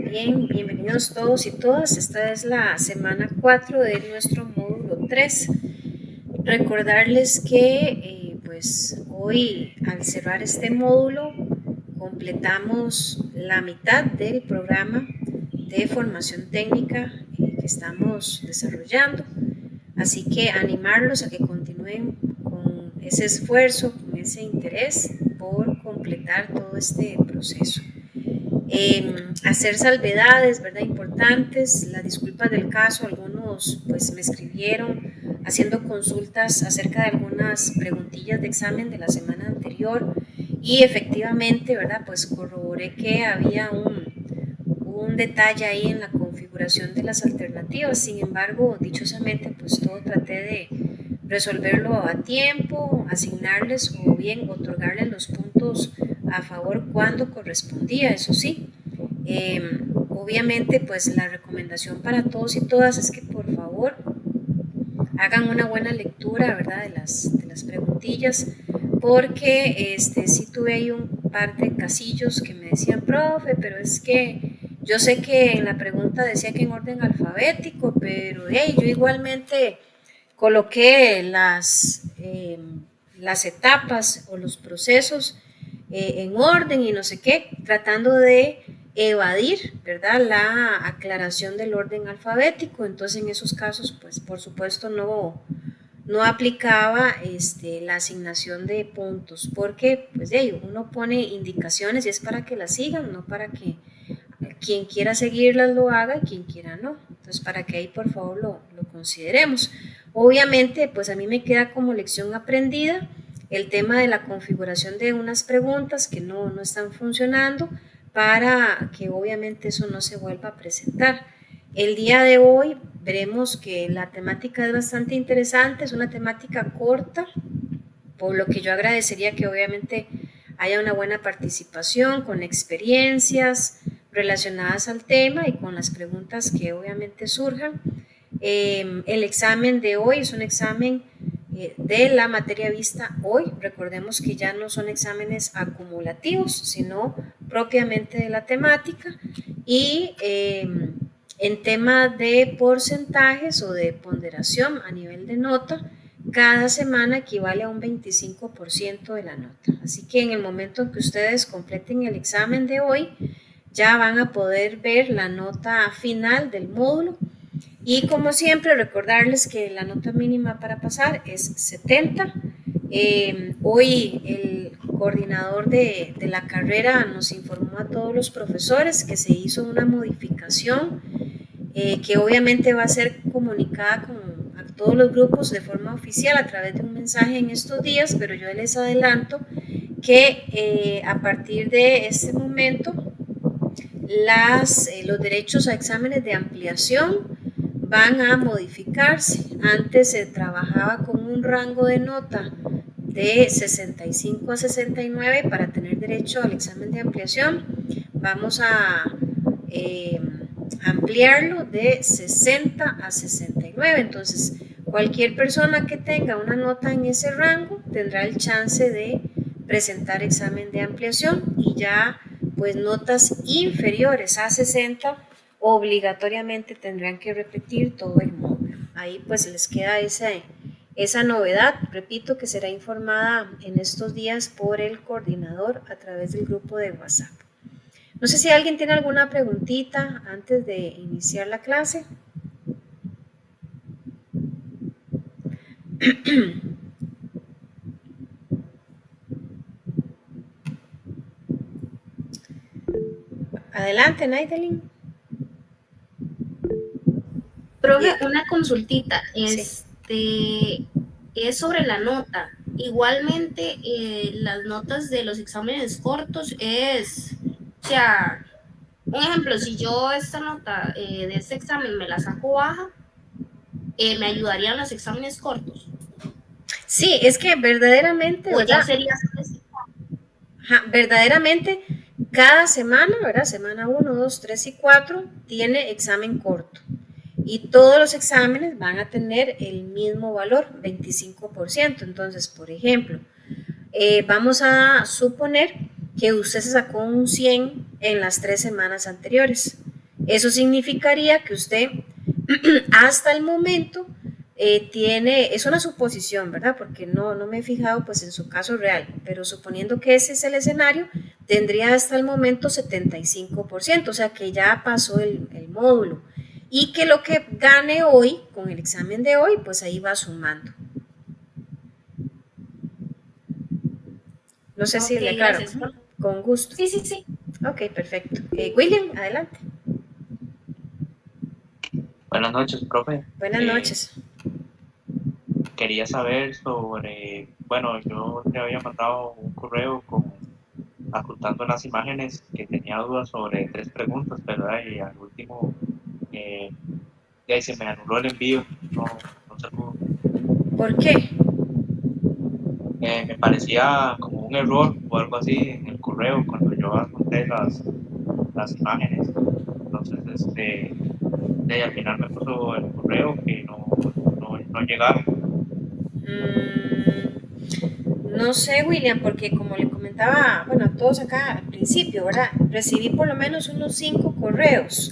Bien, bienvenidos todos y todas. Esta es la semana 4 de nuestro módulo 3. Recordarles que pues hoy al cerrar este módulo completamos la mitad del programa de formación técnica que estamos desarrollando. Así que animarlos a que continúen con ese esfuerzo, con ese interés por completar todo este proceso. Hacer salvedades, ¿verdad? Importantes, las disculpas del caso, algunos pues me escribieron haciendo consultas acerca de algunas preguntillas de examen de la semana anterior y efectivamente, ¿verdad? Pues corroboré que había un detalle ahí en la configuración de las alternativas, sin embargo, dichosamente pues todo traté de resolverlo a tiempo, asignarles o bien otorgarles los puntos a favor cuando correspondía, eso sí. Obviamente pues la recomendación para todos y todas es que por favor hagan una buena lectura, ¿verdad? de las preguntillas, porque sí tuve ahí un par de casillos que me decían, profe, pero es que yo sé que en la pregunta decía que en orden alfabético, pero hey, yo igualmente coloqué las etapas o los procesos en orden y no sé qué, tratando de evadir, ¿verdad?, la aclaración del orden alfabético. Entonces, en esos casos, pues, por supuesto, no aplicaba la asignación de puntos, porque, pues, de ello, uno pone indicaciones y es para que las sigan, no para que quien quiera seguirlas lo haga y quien quiera no. Entonces, para que ahí por favor lo consideremos. Obviamente, pues a mí me queda como lección aprendida el tema de la configuración de unas preguntas que no están funcionando para que obviamente eso no se vuelva a presentar. El día de hoy veremos que la temática es bastante interesante, es una temática corta, por lo que yo agradecería que obviamente haya una buena participación con experiencias relacionadas al tema y con las preguntas que obviamente surjan. El examen de hoy es un examen de la materia vista hoy. Recordemos que ya no son exámenes acumulativos, sino propiamente de la temática. Y en tema de porcentajes o de ponderación a nivel de nota, cada semana equivale a un 25% de la nota. Así que en el momento en que ustedes completen el examen de hoy, ya van a poder ver la nota final del módulo. Y como siempre, recordarles que la nota mínima para pasar es 70. Hoy el coordinador de la carrera nos informó a todos los profesores que se hizo una modificación que obviamente va a ser comunicada a todos los grupos de forma oficial a través de un mensaje en estos días, pero yo les adelanto que a partir de este momento los derechos a exámenes de ampliación van a modificarse. Antes se trabajaba con un rango de nota de 65 a 69 para tener derecho al examen de ampliación. Vamos a ampliarlo de 60 a 69. Entonces, cualquier persona que tenga una nota en ese rango tendrá el chance de presentar examen de ampliación y ya pues notas inferiores a 60 obligatoriamente tendrán que repetir todo el módulo. Ahí pues les queda esa novedad, repito, que será informada en estos días por el coordinador a través del grupo de WhatsApp. No sé si alguien tiene alguna preguntita antes de iniciar la clase. Adelante, Naidelin. Profe, una consultita, Sí. es sobre la nota. Igualmente, las notas de los exámenes cortos o sea, un ejemplo, si yo esta nota de este examen me la saco baja, me ayudarían los exámenes cortos. Sí, es que verdaderamente, O ya ¿verdad? sería Verdaderamente, cada semana, ¿verdad? Semana 1, 2, 3 y 4 tiene examen corto. Y todos los exámenes van a tener el mismo valor, 25%. Entonces, por ejemplo, vamos a suponer que usted se sacó un 100 en las 3 semanas anteriores. Eso significaría que usted hasta el momento tiene, es una suposición, ¿verdad? Porque no me he fijado pues en su caso real, pero suponiendo que ese es el escenario, tendría hasta el momento 75%, o sea que ya pasó el módulo. Y que lo que gane hoy, con el examen de hoy, pues ahí va sumando. No sé si Ok, le aclaro. gracias. Con gusto. Sí, sí, sí. Ok, perfecto. William, adelante. Buenas noches, profe. Buenas noches. Quería saber sobre, bueno, yo te había mandado un correo adjuntando unas imágenes que tenía dudas sobre 3 preguntas, ¿verdad? Y al último, de ahí se me anuló el envío, no se pudo. ¿Por qué? Me parecía como un error o algo así en el correo cuando yo adjunté las imágenes. Entonces, de ahí al final me puso el correo que no llegaron. No sé, William, porque como le comentaba, bueno, a todos acá al principio, ¿verdad? Recibí por lo menos unos 5 correos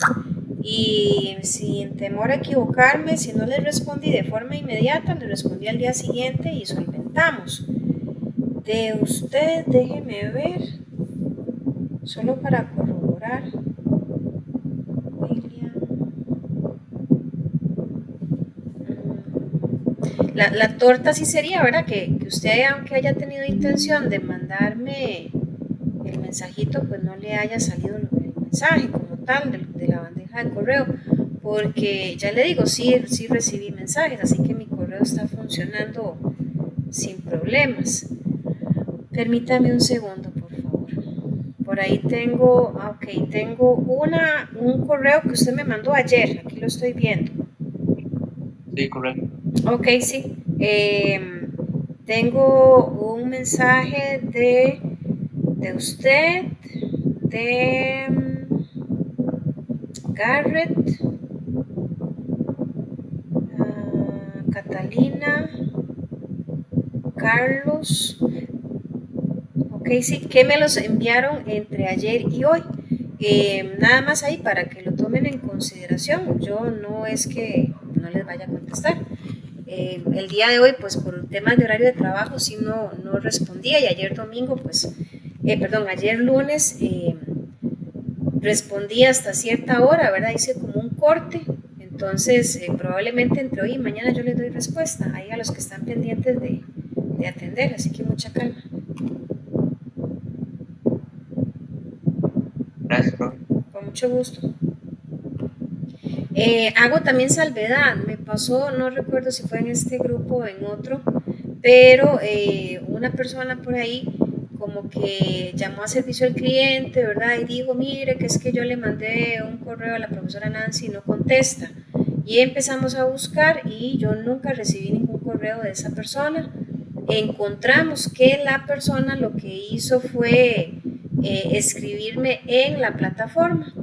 y sin temor a equivocarme, si no les respondí de forma inmediata, les respondí al día siguiente y solventamos. De usted, déjeme ver, solo para corroborar. William. La torta sí sería, ¿verdad? Que usted, aunque haya tenido intención de mandarme el mensajito, pues no le haya salido el mensaje como tal de la bandeja de correo, porque ya le digo, sí recibí mensajes, así que mi correo está funcionando sin problemas. Permítame un segundo, por favor. Por ahí tengo, tengo un correo que usted me mandó ayer, aquí lo estoy viendo. Sí, correcto. Ok, sí. Tengo un mensaje de usted, de Garrett, Catalina, Carlos. Ok, sí, que me los enviaron entre ayer y hoy. Nada más ahí para que lo tomen en consideración. Yo no es que no les vaya a contestar. El día de hoy, pues por temas de horario de trabajo, sí no respondía y ayer domingo, pues, ayer lunes respondí hasta cierta hora, ¿verdad? Hice como un corte, entonces probablemente entre hoy y mañana yo les doy respuesta ahí a los que están pendientes de atender, así que mucha calma. Gracias, profe. Con mucho gusto. Hago también salvedad, me pasó, no recuerdo si fue en este grupo o en otro, pero una persona por ahí como que llamó a servicio al cliente, ¿verdad? Y dijo, mire, que es que yo le mandé un correo a la profesora Nancy y no contesta. Y empezamos a buscar y yo nunca recibí ningún correo de esa persona. Encontramos que la persona lo que hizo fue escribirme en la plataforma.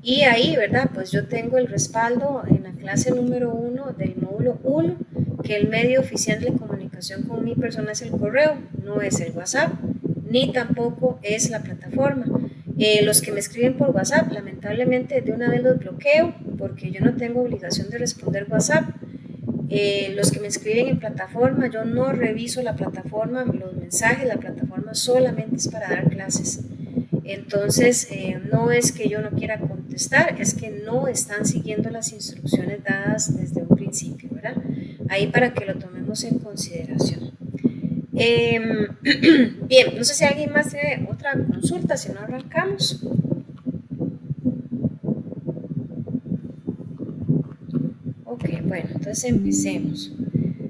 Y ahí, ¿verdad? Pues yo tengo el respaldo en la clase número 1 del módulo 1, que el medio oficial de comunicación con mi persona es el correo, no es el WhatsApp, ni tampoco es la plataforma. Los que me escriben por WhatsApp, lamentablemente de una vez los bloqueo, porque yo no tengo obligación de responder WhatsApp. Los que me escriben en plataforma, yo no reviso la plataforma, los mensajes, la plataforma solamente es para dar clases. Entonces, no es que yo no quiera contestar, es que no están siguiendo las instrucciones dadas desde un principio, ¿verdad? Ahí para que lo tomemos en consideración. Bien, no sé si alguien más tiene otra consulta, si no arrancamos. Ok, bueno, entonces empecemos.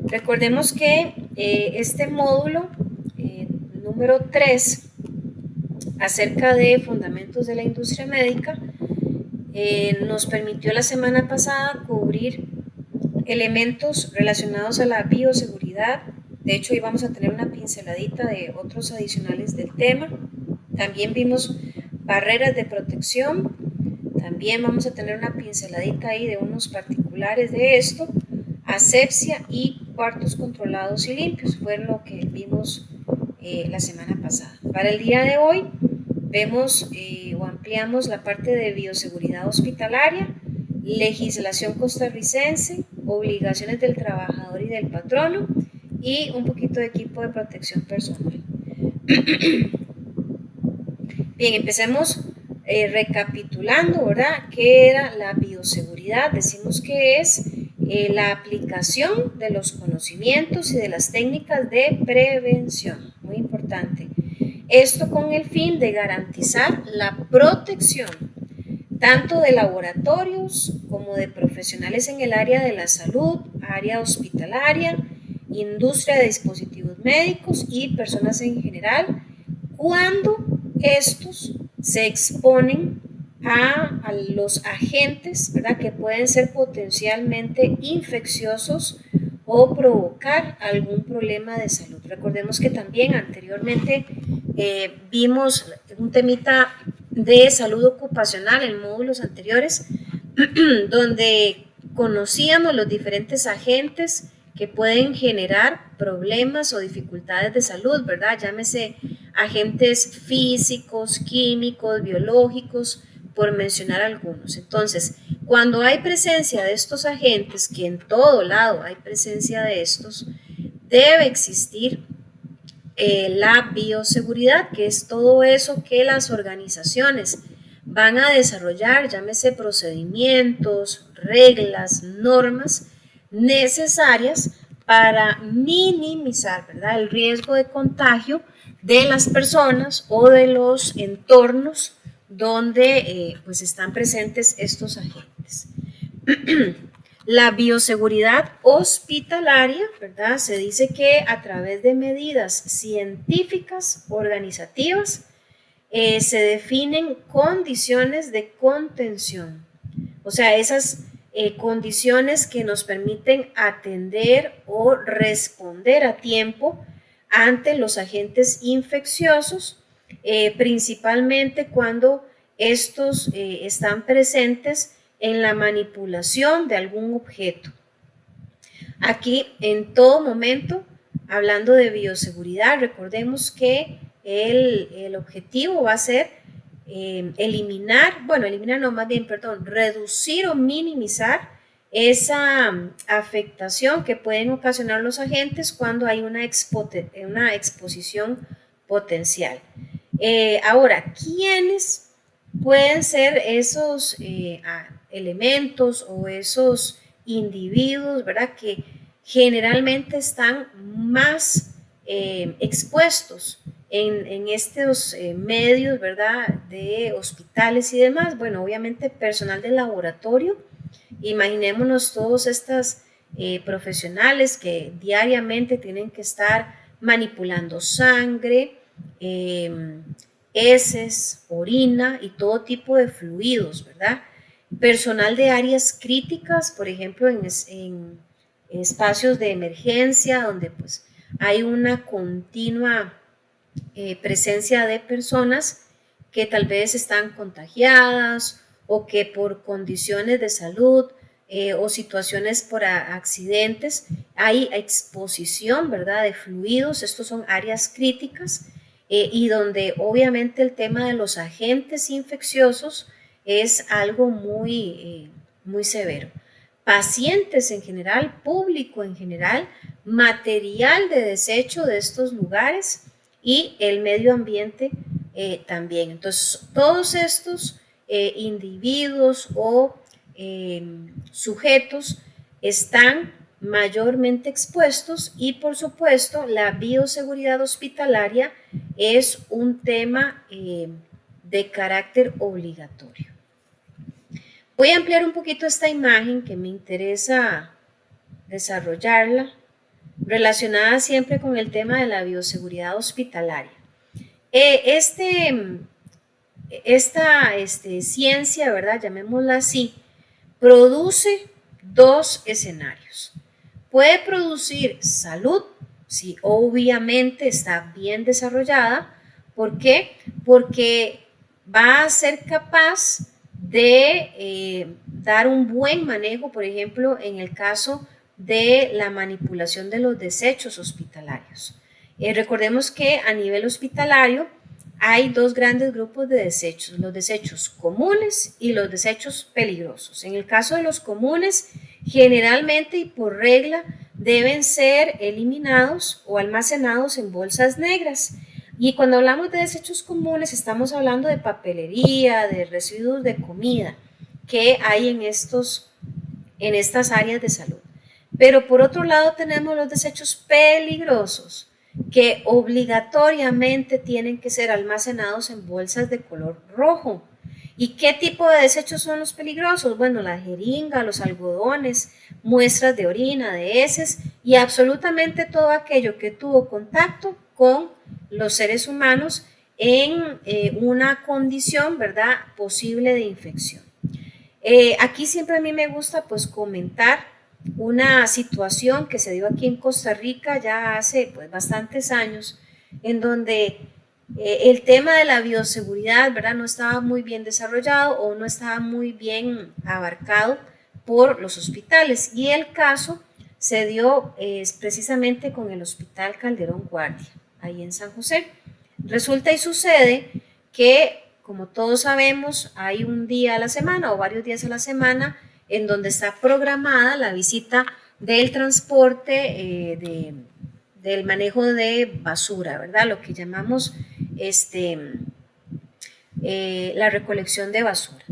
Recordemos que este módulo número 3 acerca de fundamentos de la industria médica nos permitió la semana pasada cubrir elementos relacionados a la bioseguridad. De hecho, hoy vamos a tener una pinceladita de otros adicionales del tema. También vimos barreras de protección. También vamos a tener una pinceladita ahí de unos particulares de esto. Asepsia y cuartos controlados y limpios. Fue lo que vimos la semana pasada. Para el día de hoy vemos o ampliamos la parte de bioseguridad hospitalaria, legislación costarricense, obligaciones del trabajador y del patrono y un poquito de equipo de protección personal. Bien, empecemos recapitulando, ¿verdad? ¿Qué era la bioseguridad? Decimos que es la aplicación de los conocimientos y de las técnicas de prevención, muy importante. Esto con el fin de garantizar la protección tanto de laboratorios como de profesionales en el área de la salud, área hospitalaria, industria de dispositivos médicos y personas en general, cuando estos se exponen a los agentes, ¿verdad?, que pueden ser potencialmente infecciosos o provocar algún problema de salud. Recordemos que también anteriormente vimos un temita de salud ocupacional en módulos anteriores, donde conocíamos los diferentes agentes que pueden generar problemas o dificultades de salud, ¿verdad? Llámese agentes físicos, químicos, biológicos, por mencionar algunos. Entonces, cuando hay presencia de estos agentes, que en todo lado hay presencia de estos, debe existir la bioseguridad, que es todo eso que las organizaciones van a desarrollar, llámese procedimientos, reglas, normas necesarias para minimizar, ¿verdad?, el riesgo de contagio de las personas o de los entornos donde pues están presentes estos agentes. La bioseguridad hospitalaria, ¿verdad? Se dice que a través de medidas científicas organizativas se definen condiciones de contención, o sea, esas condiciones que nos permiten atender o responder a tiempo ante los agentes infecciosos, principalmente cuando estos están presentes en la manipulación de algún objeto. Aquí, en todo momento, hablando de bioseguridad, recordemos que el objetivo va a ser reducir o minimizar esa afectación que pueden ocasionar los agentes cuando hay una exposición potencial. Ahora, ¿quiénes pueden ser esos elementos o esos individuos, ¿verdad?, que generalmente están más expuestos en estos medios, ¿verdad?, de hospitales y demás? Bueno, obviamente personal de laboratorio. Imaginémonos todos estos profesionales que diariamente tienen que estar manipulando sangre, heces, orina y todo tipo de fluidos, ¿verdad? Personal de áreas críticas, por ejemplo, en espacios de emergencia donde pues hay una continua presencia de personas que tal vez están contagiadas o que por condiciones de salud o situaciones por accidentes hay exposición, ¿verdad?, de fluidos. Estos son áreas críticas y donde obviamente el tema de los agentes infecciosos es algo muy severo. Pacientes en general, público en general, material de desecho de estos lugares y el medio ambiente también. Entonces, todos estos individuos o sujetos están mayormente expuestos y, por supuesto, la bioseguridad hospitalaria es un tema de carácter obligatorio. Voy a ampliar un poquito esta imagen que me interesa desarrollarla, relacionada siempre con el tema de la bioseguridad hospitalaria. Esta ciencia, ¿verdad?, llamémosla así, produce dos escenarios. Puede producir salud, si obviamente está bien desarrollada. ¿Por qué? Porque va a ser capaz de dar un buen manejo, por ejemplo, en el caso de la manipulación de los desechos hospitalarios. Recordemos que a nivel hospitalario hay dos grandes grupos de desechos, los desechos comunes y los desechos peligrosos. En el caso de los comunes, generalmente y por regla deben ser eliminados o almacenados en bolsas negras. Y cuando hablamos de desechos comunes, estamos hablando de papelería, de residuos de comida que hay en estas áreas de salud. Pero por otro lado tenemos los desechos peligrosos que obligatoriamente tienen que ser almacenados en bolsas de color rojo. ¿Y qué tipo de desechos son los peligrosos? Bueno, la jeringa, los algodones, muestras de orina, de heces y absolutamente todo aquello que tuvo contacto con los seres humanos en una condición, ¿verdad?, posible de infección. Aquí siempre a mí me gusta pues comentar una situación que se dio aquí en Costa Rica ya hace pues bastantes años, en donde el tema de la bioseguridad, ¿verdad?, no estaba muy bien desarrollado o no estaba muy bien abarcado por los hospitales. Y el caso se dio precisamente con el Hospital Calderón Guardia, ahí en San José. Resulta y sucede que, como todos sabemos, hay un día a la semana o varios días a la semana en donde está programada la visita del transporte del manejo de basura, ¿verdad? Lo que llamamos la recolección de basura.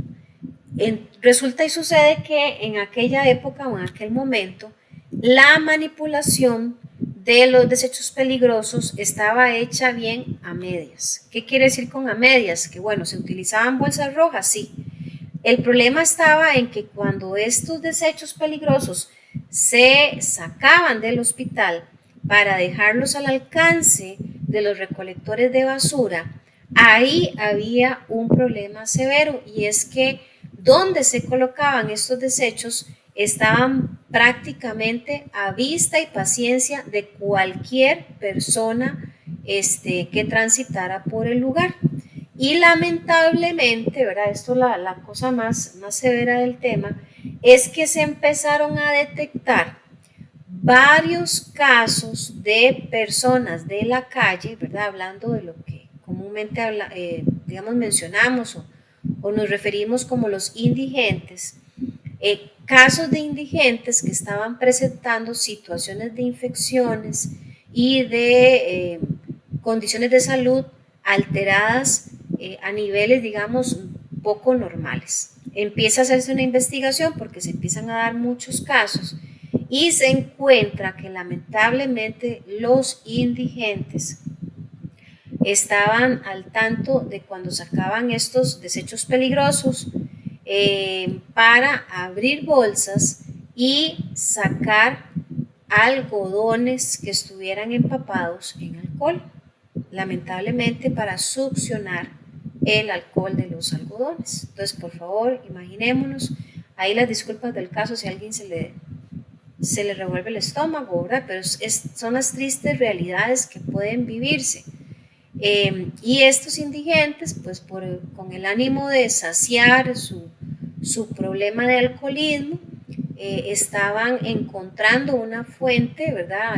Resulta y sucede que en aquella época o en aquel momento la manipulación de los desechos peligrosos estaba hecha bien a medias. ¿Qué quiere decir con a medias? Que bueno, se utilizaban bolsas rojas, sí. El problema estaba en que cuando estos desechos peligrosos se sacaban del hospital para dejarlos al alcance de los recolectores de basura, ahí había un problema severo, y es que donde se colocaban estos desechos estaban prácticamente a vista y paciencia de cualquier persona que transitara por el lugar. Y lamentablemente, ¿verdad?, esto es la cosa más severa del tema, es que se empezaron a detectar varios casos de personas de la calle, ¿verdad?, hablando de lo que comúnmente digamos mencionamos o nos referimos como los indigentes, casos de indigentes que estaban presentando situaciones de infecciones y de condiciones de salud alteradas a niveles, digamos, poco normales. Empieza a hacerse una investigación porque se empiezan a dar muchos casos y se encuentra que lamentablemente los indigentes estaban al tanto de cuando sacaban estos desechos peligrosos para abrir bolsas y sacar algodones que estuvieran empapados en alcohol, lamentablemente para succionar el alcohol de los algodones. Entonces, por favor, imaginémonos, ahí las disculpas del caso si a alguien se le revuelve el estómago, ¿verdad? Pero son las tristes realidades que pueden vivirse. Y estos indigentes, pues con el ánimo de saciar su problema de alcoholismo, estaban encontrando una fuente, ¿verdad?,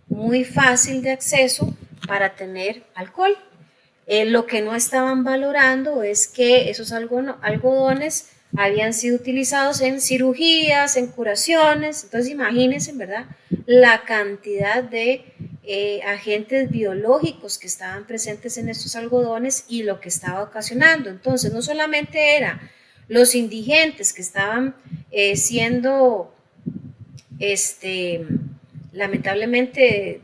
muy fácil de acceso para tener alcohol. Lo que no estaban valorando es que esos algodones habían sido utilizados en cirugías, en curaciones. Entonces imagínense, ¿verdad?, la cantidad de agentes biológicos que estaban presentes en estos algodones y lo que estaba ocasionando. Entonces no solamente era los indigentes que estaban siendo lamentablemente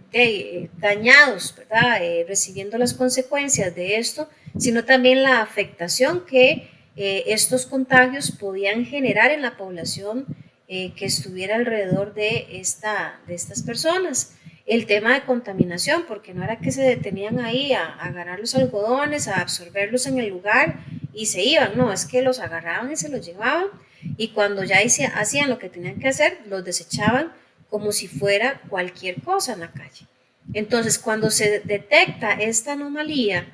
dañados, ¿verdad?, recibiendo las consecuencias de esto, sino también la afectación que estos contagios podían generar en la población que estuviera alrededor de estas personas. El tema de contaminación, porque no era que se detenían ahí a agarrar los algodones, a absorberlos en el lugar y se iban, no, es que los agarraban y se los llevaban, y cuando ya hacían lo que tenían que hacer, los desechaban como si fuera cualquier cosa en la calle. Entonces, cuando se detecta esta anomalía,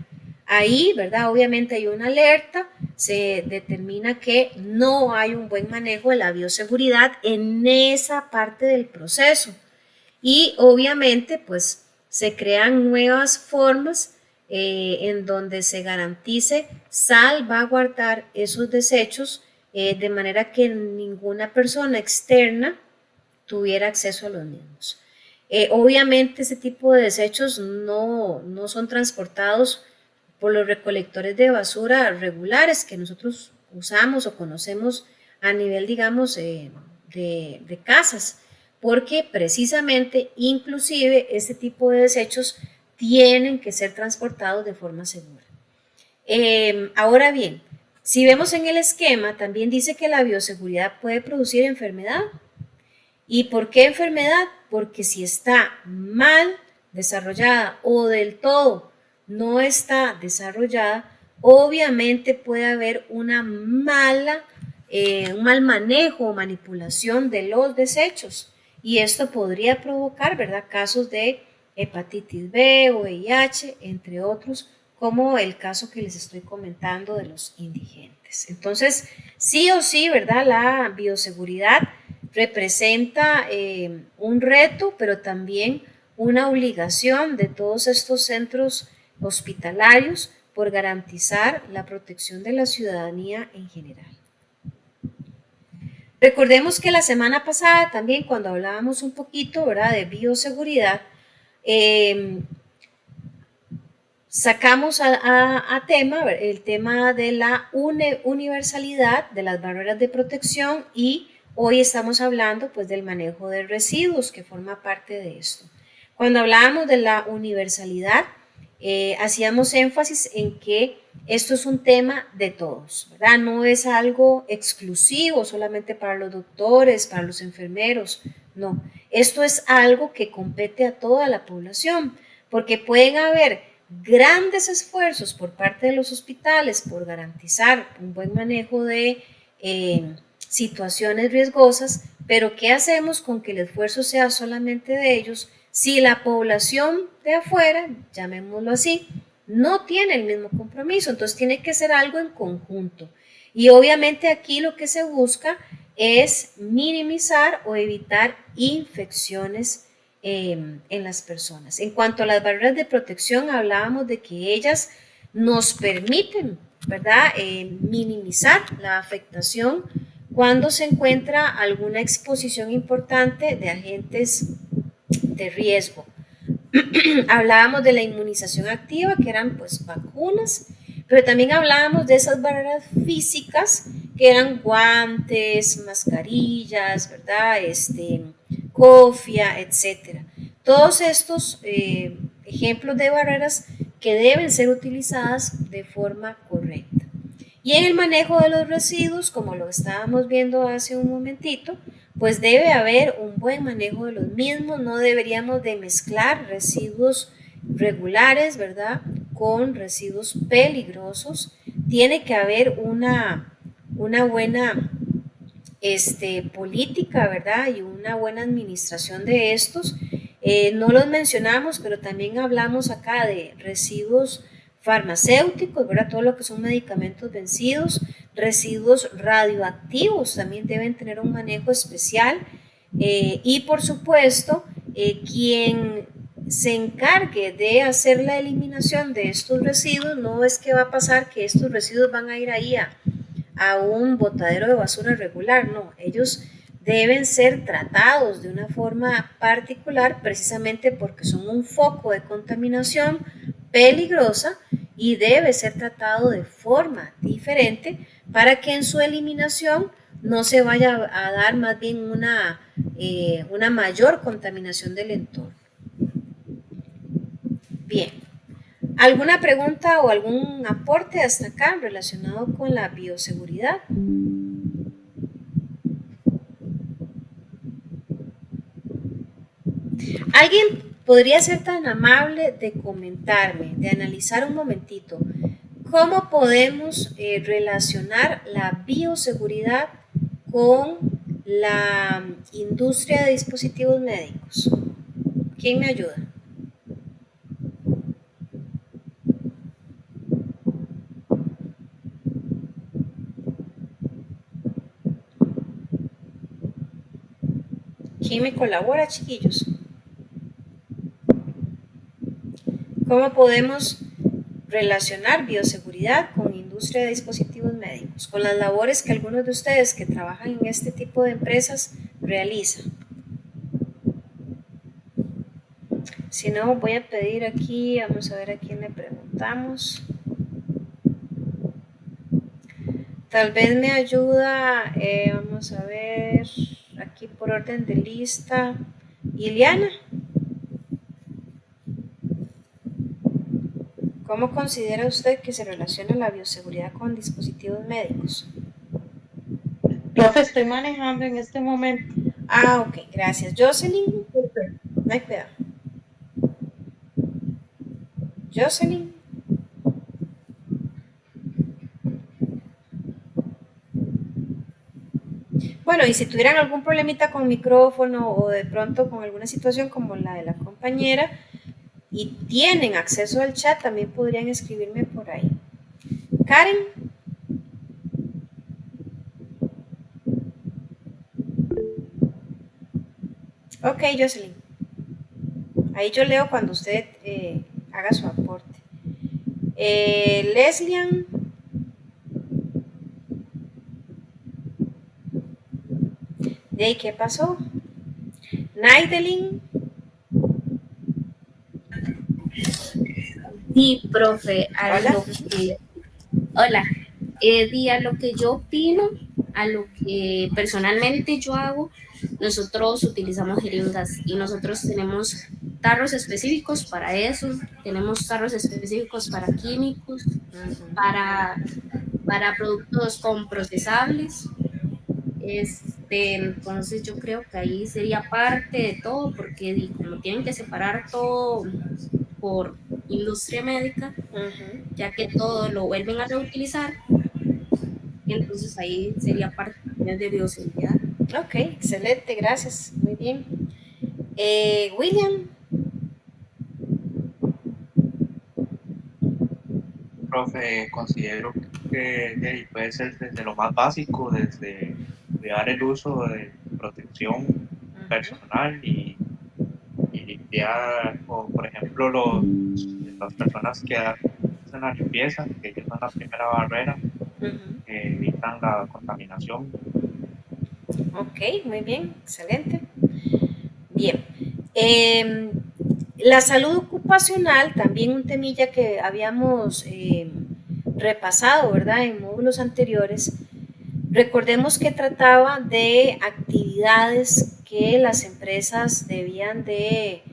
ahí, ¿verdad?, obviamente hay una alerta, se determina que no hay un buen manejo de la bioseguridad en esa parte del proceso. Y obviamente, pues, se crean nuevas formas en donde se garantice salvaguardar esos desechos de manera que ninguna persona externa tuviera acceso a los mismos. Obviamente ese tipo de desechos no son transportados por los recolectores de basura regulares que nosotros usamos o conocemos a nivel, digamos, de casas, porque precisamente, inclusive, este tipo de desechos tienen que ser transportados de forma segura. Ahora bien, si vemos en el esquema, también dice que la bioseguridad puede producir enfermedad. ¿Y por qué enfermedad? Porque si está mal desarrollada o del todo no está desarrollada, obviamente puede haber un mal manejo o manipulación de los desechos y esto podría provocar, ¿verdad?, casos de hepatitis B o VIH, entre otros, como el caso que les estoy comentando de los indigentes. Entonces, sí o sí, ¿verdad?, la bioseguridad representa un reto, pero también una obligación de todos estos centros hospitalarios por garantizar la protección de la ciudadanía en general. Recordemos que la semana pasada también cuando hablábamos un poquito, ¿verdad?, de bioseguridad, sacamos a tema el tema de la universalidad de las barreras de protección y hoy estamos hablando pues del manejo de residuos que forma parte de esto. Cuando hablábamos de la universalidad, hacíamos énfasis en que esto es un tema de todos, ¿verdad? No es algo exclusivo solamente para los doctores, para los enfermeros, no. Esto es algo que compete a toda la población, porque pueden haber grandes esfuerzos por parte de los hospitales por garantizar un buen manejo de situaciones riesgosas, pero ¿qué hacemos con que el esfuerzo sea solamente de ellos si la población de afuera, llamémoslo así, no tiene el mismo compromiso? Entonces tiene que ser algo en conjunto. Y obviamente aquí lo que se busca es minimizar o evitar infecciones en las personas. En cuanto a las barreras de protección, hablábamos de que ellas nos permiten, ¿verdad?, minimizar la afectación cuando se encuentra alguna exposición importante de agentes de riesgo. Hablábamos de la inmunización activa, que eran pues vacunas, pero también hablábamos de esas barreras físicas, que eran guantes, mascarillas, ¿verdad?, cofia, etcétera. Todos estos ejemplos de barreras que deben ser utilizadas de forma correcta. Y en el manejo de los residuos, como lo estábamos viendo hace un momentito, pues debe haber un buen manejo de los mismos, no deberíamos de mezclar residuos regulares, ¿verdad?, con residuos peligrosos. Tiene que haber una buena política, ¿verdad?, y una buena administración de estos. No los mencionamos, pero también hablamos acá de residuos farmacéuticos, ¿verdad?, todo lo que son medicamentos vencidos, residuos radioactivos también deben tener un manejo especial y por supuesto quien se encargue de hacer la eliminación de estos residuos, no es que va a pasar que estos residuos van a ir ahí a un botadero de basura regular, no, ellos deben ser tratados de una forma particular precisamente porque son un foco de contaminación peligrosa y debe ser tratado de forma diferente para que en su eliminación no se vaya a dar más bien una mayor contaminación del entorno. Bien, ¿alguna pregunta o algún aporte hasta acá relacionado con la bioseguridad? ¿Alguien podría ser tan amable de comentarme, de analizar un momentito, cómo podemos relacionar la bioseguridad con la industria de dispositivos médicos? ¿Quién me ayuda? ¿Quién me colabora, chiquillos? ¿Cómo podemos relacionar bioseguridad con industria de dispositivos médicos, con las labores que algunos de ustedes que trabajan en este tipo de empresas realizan. Si no, voy a pedir aquí, vamos a ver a quién le preguntamos. Tal vez me ayuda, vamos a ver, aquí por orden de lista, Iliana. ¿Cómo considera usted que se relaciona la bioseguridad con dispositivos médicos? Profe, estoy manejando en este momento. Ah, ok, gracias. Jocelyn, no hay cuidado. Jocelyn. Bueno, y si tuvieran algún problemita con micrófono o de pronto con alguna situación como la de la compañera y tienen acceso al chat, también podrían escribirme por ahí. Karen. Ok, Jocelyn. Ahí yo leo cuando usted haga su aporte. Leslian. ¿De qué pasó? Naidelin. Sí, profe, Hola. Hola, a lo que yo opino, a lo que personalmente yo hago, nosotros utilizamos jeringas y nosotros tenemos tarros específicos para eso, tenemos tarros específicos para químicos, para productos con procesables. Entonces yo creo que ahí sería parte de todo, porque como tienen que separar todo por industria médica, ya que todo lo vuelven a reutilizar, y entonces ahí sería parte también de bioseguridad. Ok, excelente, gracias, muy bien. William. Profe, considero que puede ser desde lo más básico, desde cuidar el uso de protección personal y limpiar, o por ejemplo, las personas que hacen la limpieza, que ellos son la primera barrera, que evitan la contaminación. Ok, muy bien, excelente. Bien. La salud ocupacional, también un temilla que habíamos repasado, ¿verdad? En módulos anteriores. Recordemos que trataba de actividades que las empresas debían de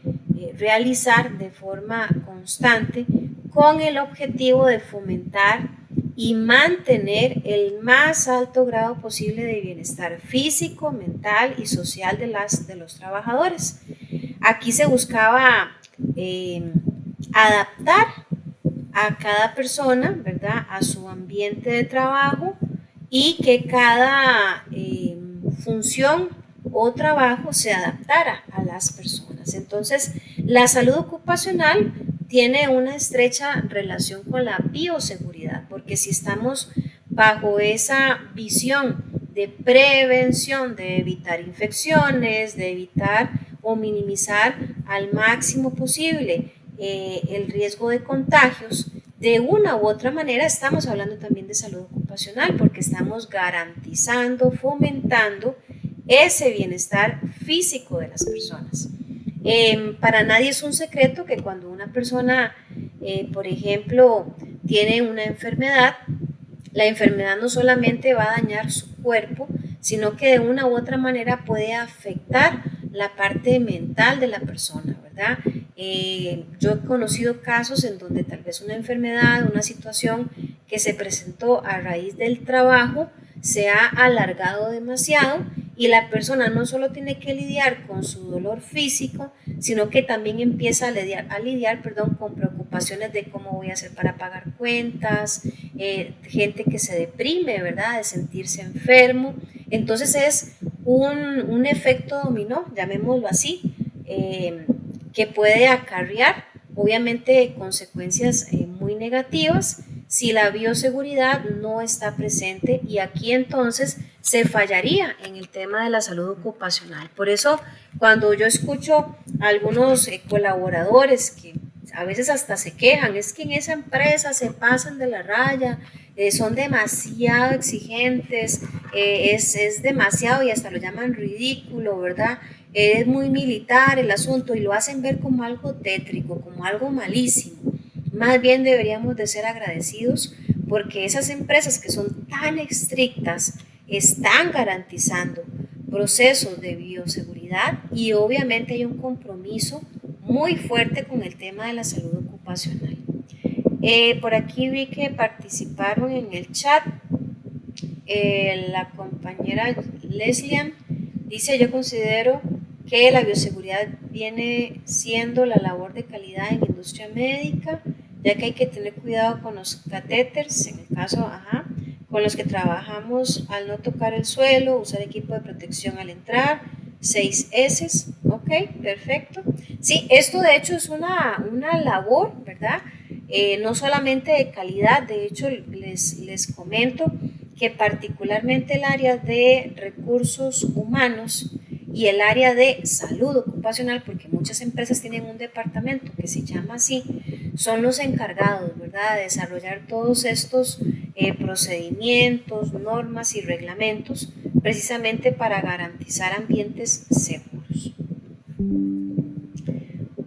realizar de forma constante con el objetivo de fomentar y mantener el más alto grado posible de bienestar físico, mental y social de los trabajadores. Aquí se buscaba adaptar a cada persona, ¿verdad?, a su ambiente de trabajo y que cada función o trabajo se adaptara a las personas. Entonces, la salud ocupacional tiene una estrecha relación con la bioseguridad, porque si estamos bajo esa visión de prevención, de evitar infecciones, de evitar o minimizar al máximo posible el riesgo de contagios, de una u otra manera estamos hablando también de salud ocupacional, porque estamos garantizando, fomentando ese bienestar físico de las personas. Para nadie es un secreto que cuando una persona, por ejemplo, tiene una enfermedad, la enfermedad no solamente va a dañar su cuerpo, sino que de una u otra manera puede afectar la parte mental de la persona, ¿verdad? Yo he conocido casos en donde tal vez una enfermedad, una situación que se presentó a raíz del trabajo se ha alargado demasiado y la persona no solo tiene que lidiar con su dolor físico, sino que también empieza a lidiar con preocupaciones de cómo voy a hacer para pagar cuentas, gente que se deprime, ¿verdad?, de sentirse enfermo. Entonces es un efecto dominó, llamémoslo así, que puede acarrear obviamente consecuencias muy negativas si la bioseguridad no está presente, y aquí entonces se fallaría en el tema de la salud ocupacional. Por eso cuando yo escucho a algunos colaboradores que a veces hasta se quejan, es que en esa empresa se pasan de la raya, son demasiado exigentes, es demasiado y hasta lo llaman ridículo, ¿verdad? Es muy militar el asunto y lo hacen ver como algo tétrico, como algo malísimo. Más bien deberíamos de ser agradecidos porque esas empresas que son tan estrictas están garantizando procesos de bioseguridad y obviamente hay un compromiso muy fuerte con el tema de la salud ocupacional. Por aquí vi que participaron en el chat la compañera Leslian dice: yo considero que la bioseguridad viene siendo la labor de calidad en industria médica, ya que hay que tener cuidado con los catéteres, en el caso, con los que trabajamos al no tocar el suelo, usar equipo de protección al entrar, 6 S, ok, perfecto. Sí, esto de hecho es una labor, ¿verdad? No solamente de calidad, de hecho les comento que particularmente el área de recursos humanos y el área de salud ocupacional, porque muchas empresas tienen un departamento que se llama así, son los encargados, ¿verdad?, de desarrollar todos estos procedimientos, normas y reglamentos, precisamente para garantizar ambientes seguros.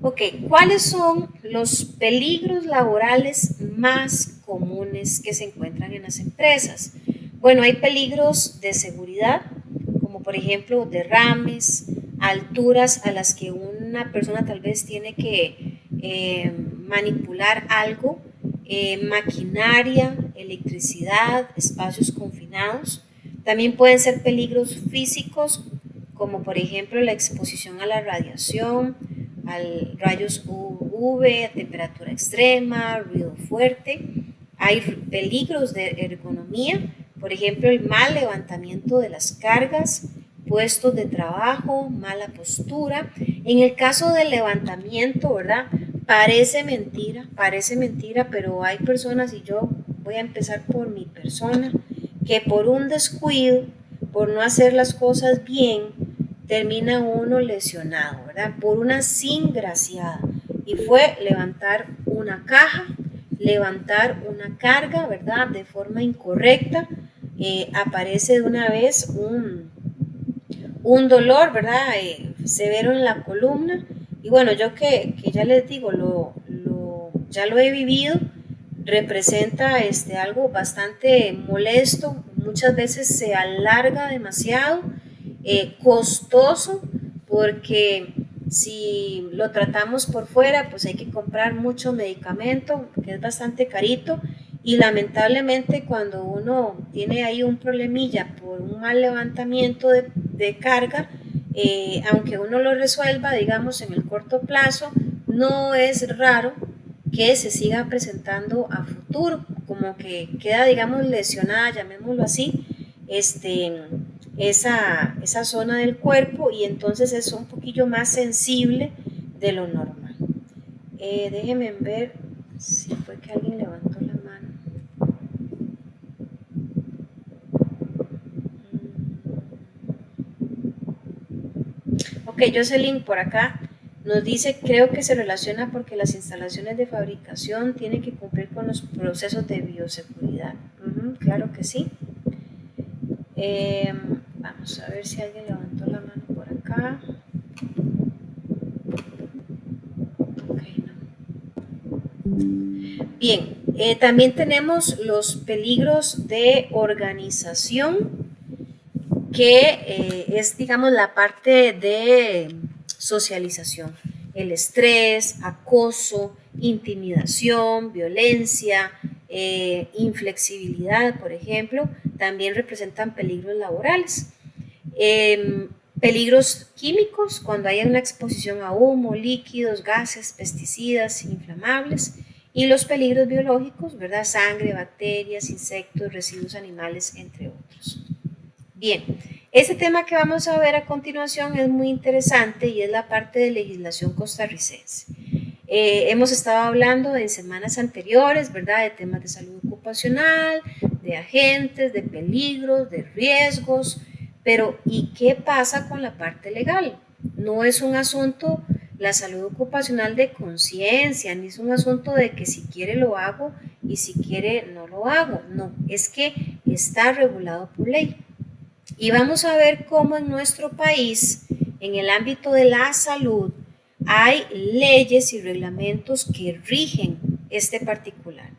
Ok, ¿cuáles son los peligros laborales más comunes que se encuentran en las empresas? Bueno, hay peligros de seguridad, como por ejemplo derrames, alturas a las que una persona tal vez tiene que manipular algo, maquinaria, electricidad, espacios confinados. También pueden ser peligros físicos, como por ejemplo la exposición a la radiación, a rayos UV, a temperatura extrema, ruido fuerte. Hay peligros de ergonomía, por ejemplo el mal levantamiento de las cargas, puestos de trabajo, mala postura. En el caso del levantamiento, ¿verdad? Parece mentira, pero hay personas, y yo voy a empezar por mi persona, que por un descuido, por no hacer las cosas bien, termina uno lesionado, ¿verdad? Por una singraciada. Y fue levantar una caja, levantar una carga, ¿verdad?, de forma incorrecta. Aparece de una vez un dolor, ¿verdad?, severo en la columna. Y bueno, yo que ya les digo, ya lo he vivido, representa algo bastante molesto, muchas veces se alarga demasiado, costoso, porque si lo tratamos por fuera, pues hay que comprar mucho medicamento, que es bastante carito, y lamentablemente cuando uno tiene ahí un problemilla por un mal levantamiento de carga, aunque uno lo resuelva, digamos, en el corto plazo, no es raro que se siga presentando a futuro, como que queda, digamos, lesionada, llamémoslo así, esa zona del cuerpo, y entonces es un poquillo más sensible de lo normal. Déjenme ver si fue que alguien levantó la mano. Ok, Jocelyn por acá nos dice: creo que se relaciona porque las instalaciones de fabricación tienen que cumplir con los procesos de bioseguridad. Claro que sí. Vamos a ver si alguien levantó la mano por acá. Ok, no. Bien, también tenemos los peligros de organización, que es, digamos, la parte de socialización, el estrés, acoso, intimidación, violencia, inflexibilidad, por ejemplo, también representan peligros laborales. Peligros químicos, cuando hay una exposición a humo, líquidos, gases, pesticidas, inflamables, y los peligros biológicos, ¿verdad? Sangre, bacterias, insectos, residuos animales, entre otros. Bien, este tema que vamos a ver a continuación es muy interesante y es la parte de legislación costarricense. Hemos estado hablando en semanas anteriores, ¿verdad?, de temas de salud ocupacional, de agentes, de peligros, de riesgos, pero ¿y qué pasa con la parte legal? No es un asunto la salud ocupacional de conciencia, ni es un asunto de que si quiere lo hago y si quiere no lo hago, no, es que está regulado por ley. Y vamos a ver cómo en nuestro país, en el ámbito de la salud, hay leyes y reglamentos que rigen este particular,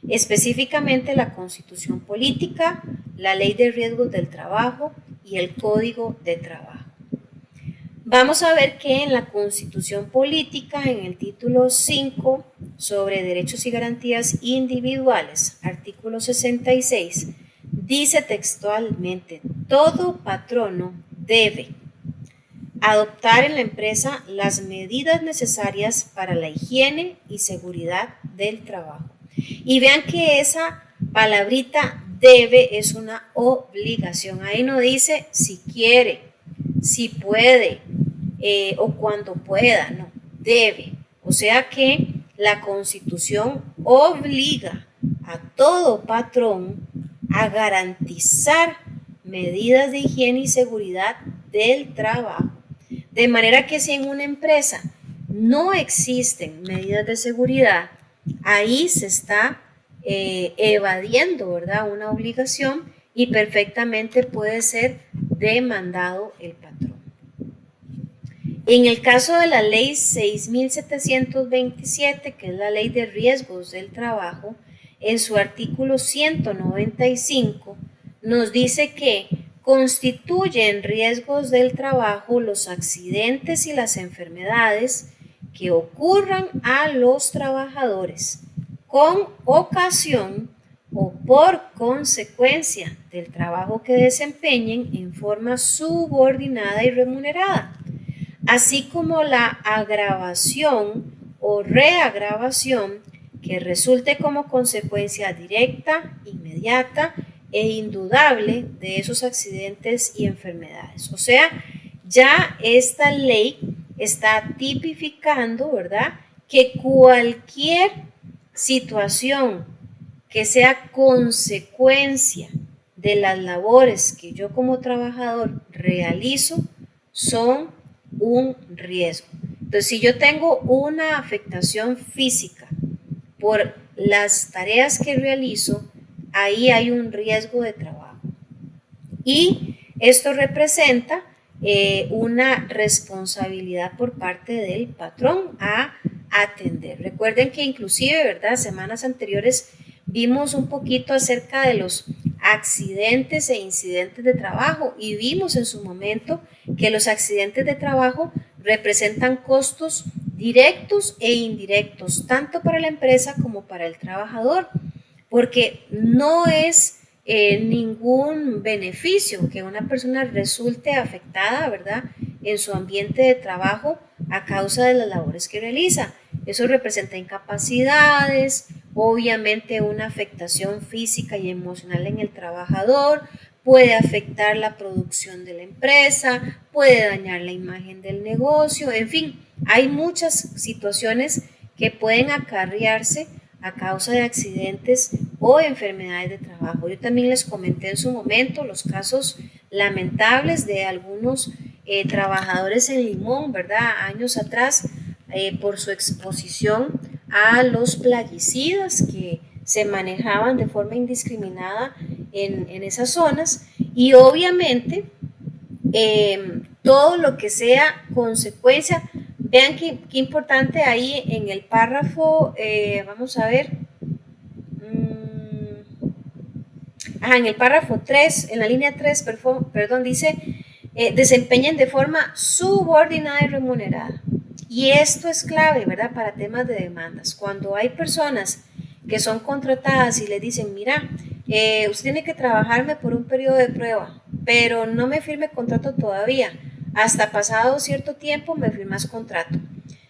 específicamente la Constitución Política, la Ley de Riesgos del Trabajo y el Código de Trabajo. Vamos a ver que en la Constitución Política, en el título 5 sobre derechos y garantías individuales, artículo 66, dice textualmente: todo patrono debe adoptar en la empresa las medidas necesarias para la higiene y seguridad del trabajo. Y vean que esa palabrita debe es una obligación. Ahí no dice si quiere, si puede o cuando pueda, no, debe. O sea que la Constitución obliga a todo patrón a garantizar medidas de higiene y seguridad del trabajo. De manera que si en una empresa no existen medidas de seguridad, ahí se está evadiendo, ¿verdad?, una obligación y perfectamente puede ser demandado el patrón. En el caso de la ley 6.727, que es la ley de riesgos del trabajo, en su artículo 195 nos dice que constituyen riesgos del trabajo los accidentes y las enfermedades que ocurran a los trabajadores con ocasión o por consecuencia del trabajo que desempeñen en forma subordinada y remunerada, así como la agravación o reagravación que resulte como consecuencia directa, inmediata e indudable de esos accidentes y enfermedades. O sea, ya esta ley está tipificando, ¿verdad?, que cualquier situación que sea consecuencia de las labores que yo como trabajador realizo son un riesgo. Entonces, si yo tengo una afectación física por las tareas que realizo, ahí hay un riesgo de trabajo. Y esto representa una responsabilidad por parte del patrón a atender. Recuerden que inclusive, ¿verdad?, semanas anteriores vimos un poquito acerca de los accidentes e incidentes de trabajo y vimos en su momento que los accidentes de trabajo representan costos directos e indirectos, tanto para la empresa como para el trabajador, porque no es ningún beneficio que una persona resulte afectada, ¿verdad?, en su ambiente de trabajo a causa de las labores que realiza. Eso representa incapacidades, obviamente una afectación física y emocional en el trabajador, puede afectar la producción de la empresa, puede dañar la imagen del negocio, en fin, hay muchas situaciones que pueden acarrearse a causa de accidentes o enfermedades de trabajo. Yo también les comenté en su momento los casos lamentables de algunos trabajadores en Limón, ¿verdad?, años atrás, por su exposición a los plaguicidas que se manejaban de forma indiscriminada en esas zonas, y obviamente todo lo que sea consecuencia. Vean qué importante ahí en el párrafo, vamos a ver, en el párrafo 3, en la línea 3, perdón, dice, desempeñen de forma subordinada y remunerada. Y esto es clave, ¿verdad?, para temas de demandas. Cuando hay personas que son contratadas y les dicen, mira, usted tiene que trabajarme por un periodo de prueba, pero no me firme contrato todavía. Hasta pasado cierto tiempo me firmas contrato.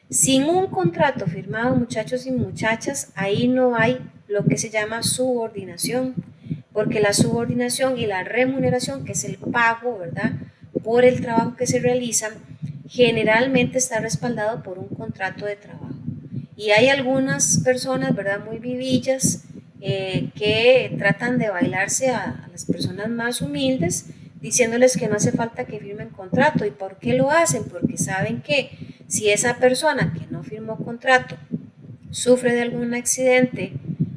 Sin un contrato firmado, muchachos y muchachas, ahí no hay lo que se llama subordinación, porque la subordinación y la remuneración, que es el pago, ¿verdad?, por el trabajo que se realiza, generalmente está respaldado por un contrato de trabajo. Y hay algunas personas, ¿verdad?, muy vivillas que tratan de bailarse a las personas más humildes, diciéndoles que no hace falta que firmen contrato. ¿Y por qué lo hacen? Porque saben que si esa persona que no firmó contrato sufre de algún accidente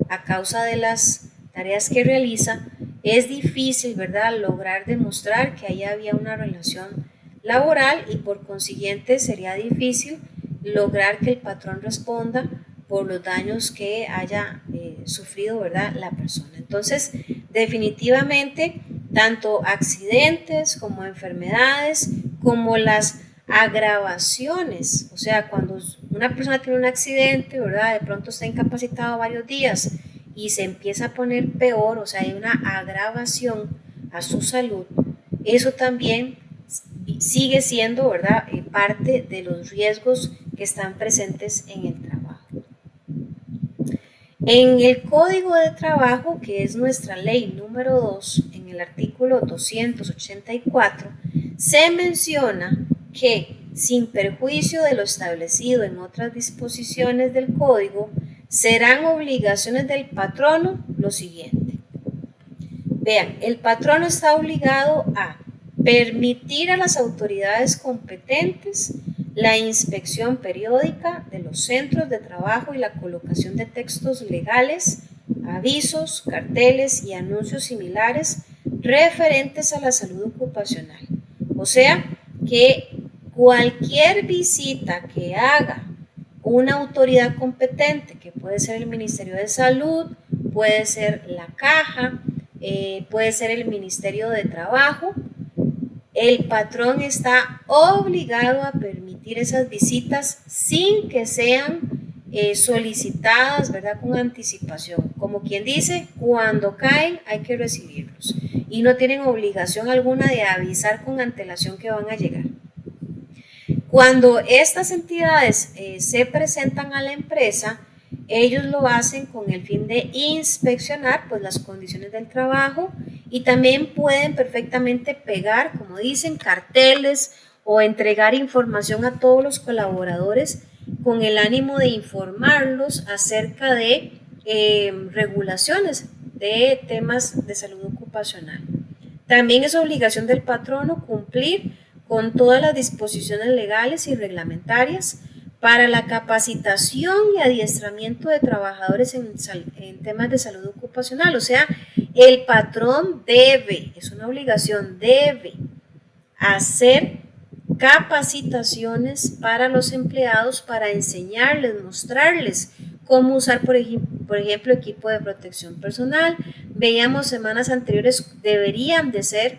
a causa de las tareas que realiza, es difícil, ¿verdad?, lograr demostrar que ahí había una relación laboral y por consiguiente sería difícil lograr que el patrón responda por los daños que haya sufrido, ¿verdad?, la persona. Entonces, definitivamente, tanto accidentes como enfermedades, como las agravaciones, o sea, cuando una persona tiene un accidente, ¿verdad?, de pronto está incapacitado varios días y se empieza a poner peor, o sea, hay una agravación a su salud, eso también sigue siendo, ¿verdad?, parte de los riesgos que están presentes en el trabajo. En el Código de Trabajo, que es nuestra ley número 2, en el artículo 284, se menciona que, sin perjuicio de lo establecido en otras disposiciones del Código, serán obligaciones del patrono lo siguiente. Vean, el patrono está obligado a permitir a las autoridades competentes la inspección periódica de los centros de trabajo y la colocación de textos legales, avisos, carteles y anuncios similares referentes a la salud ocupacional. O sea, que cualquier visita que haga una autoridad competente, que puede ser el Ministerio de Salud, puede ser la Caja, puede ser el Ministerio de Trabajo, el patrón está obligado a permitir esas visitas sin que sean solicitadas, ¿verdad?, con anticipación. Como quien dice, cuando caen hay que recibirlos y no tienen obligación alguna de avisar con antelación que van a llegar. Cuando estas entidades se presentan a la empresa, ellos lo hacen con el fin de inspeccionar pues, las condiciones del trabajo y también pueden perfectamente pegar, como dicen, carteles o entregar información a todos los colaboradores con el ánimo de informarlos acerca de regulaciones de temas de salud ocupacional. También es obligación del patrono cumplir con todas las disposiciones legales y reglamentarias para la capacitación y adiestramiento de trabajadores en temas de salud ocupacional. O sea, el patrón debe, es una obligación, debe hacer capacitaciones para los empleados para enseñarles, mostrarles cómo usar, por ejemplo, equipo de protección personal. Veíamos semanas anteriores, deberían de ser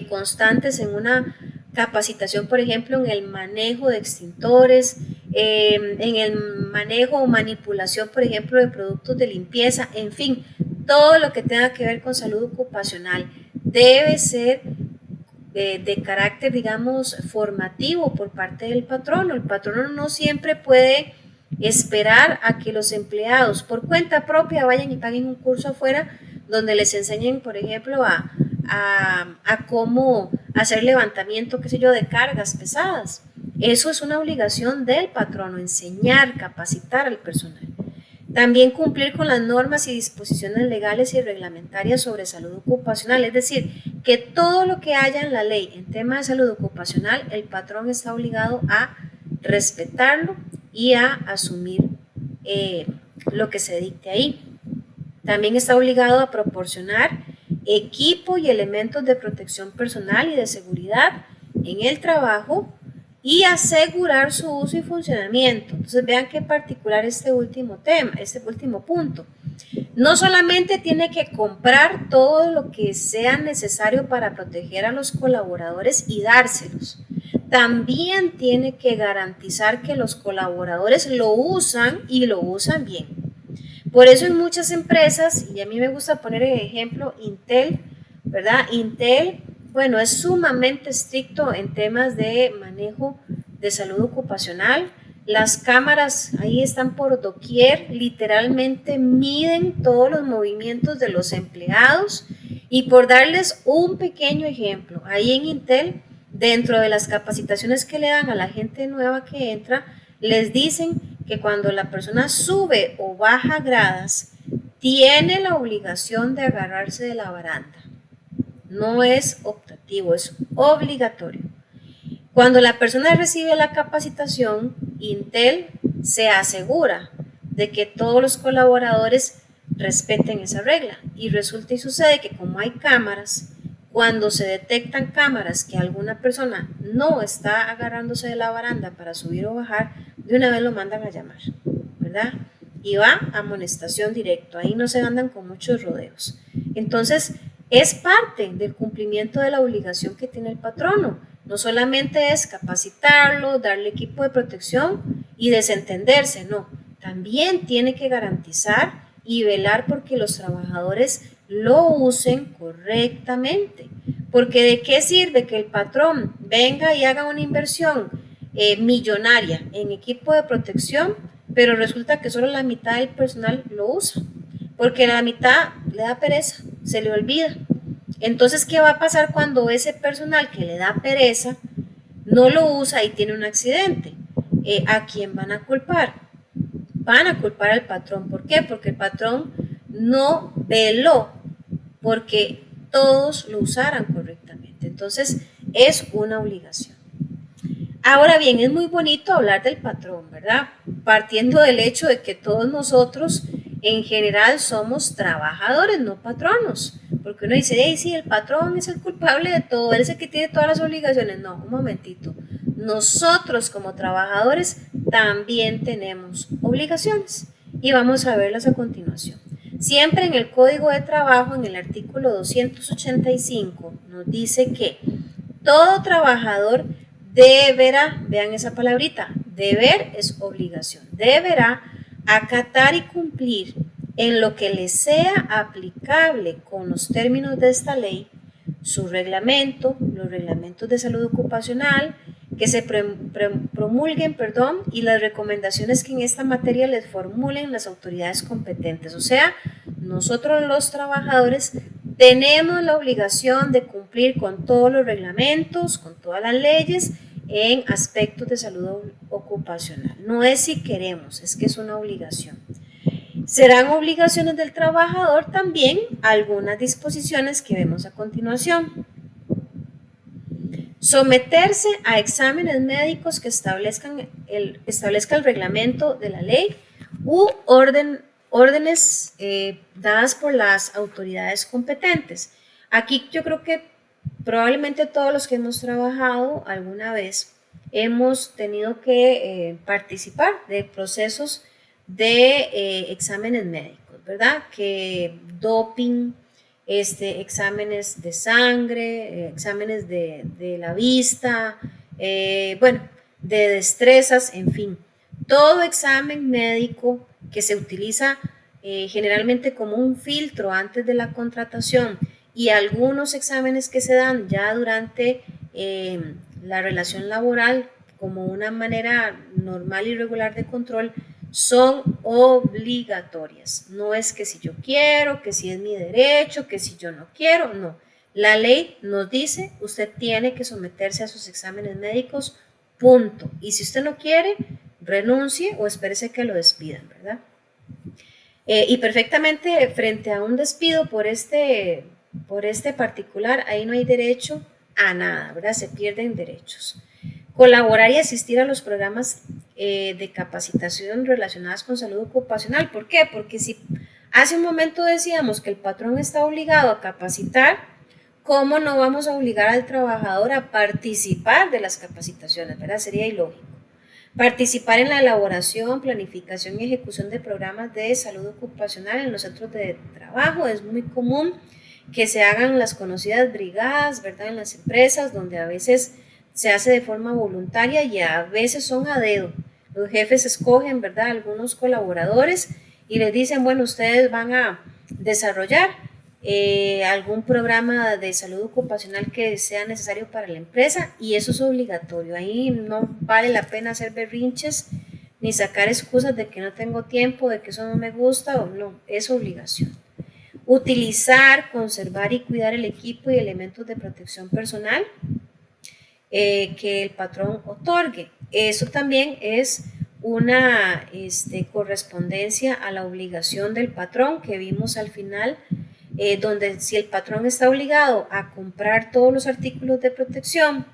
constantes en una capacitación, por ejemplo, en el manejo de extintores, en el manejo o manipulación, por ejemplo, de productos de limpieza, en fin, todo lo que tenga que ver con salud ocupacional debe ser de carácter, digamos, formativo por parte del patrono. El patrono no siempre puede esperar a que los empleados por cuenta propia vayan y paguen un curso afuera donde les enseñen, por ejemplo, a cómo hacer levantamiento, qué sé yo, de cargas pesadas. Eso es una obligación del patrono, enseñar, capacitar al personal. También cumplir con las normas y disposiciones legales y reglamentarias sobre salud ocupacional, es decir, que todo lo que haya en la ley en tema de salud ocupacional, el patrón está obligado a respetarlo y a asumir lo que se dicte ahí. También está obligado a proporcionar equipo y elementos de protección personal y de seguridad en el trabajo y asegurar su uso y funcionamiento. Entonces vean qué particular este último tema, este último punto. No solamente tiene que comprar todo lo que sea necesario para proteger a los colaboradores y dárselos, también tiene que garantizar que los colaboradores lo usan y lo usan bien. Por eso en muchas empresas, y a mí me gusta poner el ejemplo Intel, ¿verdad? Intel, bueno, es sumamente estricto en temas de manejo de salud ocupacional. Las cámaras ahí están por doquier, literalmente miden todos los movimientos de los empleados. Y por darles un pequeño ejemplo, ahí en Intel, dentro de las capacitaciones que le dan a la gente nueva que entra, les dicen que cuando la persona sube o baja gradas, tiene la obligación de agarrarse de la baranda. No es optativo, es obligatorio. Cuando la persona recibe la capacitación, Intel se asegura de que todos los colaboradores respeten esa regla, y resulta y sucede que como hay cámaras, cuando se detectan cámaras que alguna persona no está agarrándose de la baranda para subir o bajar, de una vez lo mandan a llamar, ¿verdad? Y va a amonestación directo, ahí no se andan con muchos rodeos. Entonces, es parte del cumplimiento de la obligación que tiene el patrono. No solamente es capacitarlo, darle equipo de protección y desentenderse, no. También tiene que garantizar y velar porque los trabajadores lo usen correctamente. Porque ¿de qué sirve que el patrón venga y haga una inversión millonaria en equipo de protección, pero resulta que solo la mitad del personal lo usa? Porque la mitad le da pereza, se le olvida. Entonces, ¿qué va a pasar cuando ese personal que le da pereza no lo usa y tiene un accidente? ¿A quién van a culpar? Van a culpar al patrón. ¿Por qué? Porque el patrón no veló porque todos lo usaran correctamente. Entonces, es una obligación. Ahora bien, es muy bonito hablar del patrón, ¿verdad? Partiendo del hecho de que todos nosotros en general somos trabajadores, no patronos. Porque uno dice, hey, sí, el patrón es el culpable de todo, él es el que tiene todas las obligaciones. No, un momentito. Nosotros como trabajadores también tenemos obligaciones y vamos a verlas a continuación. Siempre en el Código de Trabajo, en el artículo 285, nos dice que todo trabajador deberá, vean esa palabrita, deber es obligación, deberá acatar y cumplir en lo que le sea aplicable con los términos de esta ley, su reglamento, los reglamentos de salud ocupacional, que se promulguen, y las recomendaciones que en esta materia les formulen las autoridades competentes. O sea, nosotros los trabajadores tenemos la obligación de cumplir con todos los reglamentos, con todas las leyes en aspectos de salud ocupacional. No es si queremos, es que es una obligación. Serán obligaciones del trabajador también algunas disposiciones que vemos a continuación. Someterse a exámenes médicos que establezca el reglamento de la ley u órdenes dadas por las autoridades competentes. Aquí yo creo que probablemente todos los que hemos trabajado alguna vez hemos tenido que participar de procesos de exámenes médicos, ¿verdad? Que doping, exámenes de sangre, exámenes de la vista, bueno, de destrezas, en fin. Todo examen médico que se utiliza generalmente como un filtro antes de la contratación y algunos exámenes que se dan ya durante la relación laboral como una manera normal y regular de control, son obligatorias. No es que si yo quiero, que si es mi derecho, que si yo no quiero, no. La ley nos dice, usted tiene que someterse a sus exámenes médicos, punto. Y si usted no quiere, renuncie o espérese que lo despidan, ¿verdad? Y perfectamente frente a un despido por este particular, ahí no hay derecho a nada, ¿verdad? Se pierden derechos. Colaborar y asistir a los programas de capacitación relacionadas con salud ocupacional. ¿Por qué? Porque si hace un momento decíamos que el patrón está obligado a capacitar, ¿cómo no vamos a obligar al trabajador a participar de las capacitaciones, ¿verdad? Sería ilógico. Participar en la elaboración, planificación y ejecución de programas de salud ocupacional en los centros de trabajo. Es muy común que se hagan las conocidas brigadas, ¿verdad? En las empresas, donde a veces se hace de forma voluntaria y a veces son a dedo. Los jefes escogen, ¿verdad?, algunos colaboradores y les dicen, bueno, ustedes van a desarrollar algún programa de salud ocupacional que sea necesario para la empresa y eso es obligatorio. Ahí no vale la pena hacer berrinches ni sacar excusas de que no tengo tiempo, de que eso no me gusta o no, es obligación. Utilizar, conservar y cuidar el equipo y elementos de protección personal que el patrón otorgue. Eso también es una correspondencia a la obligación del patrón que vimos al final, donde si el patrón está obligado a comprar todos los artículos de protección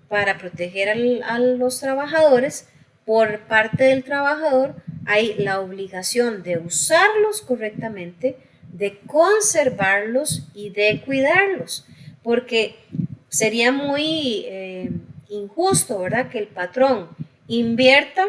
para proteger a los trabajadores, por parte del trabajador hay la obligación de usarlos correctamente, de conservarlos y de cuidarlos, porque sería muy injusto, ¿verdad?, que el patrón invierta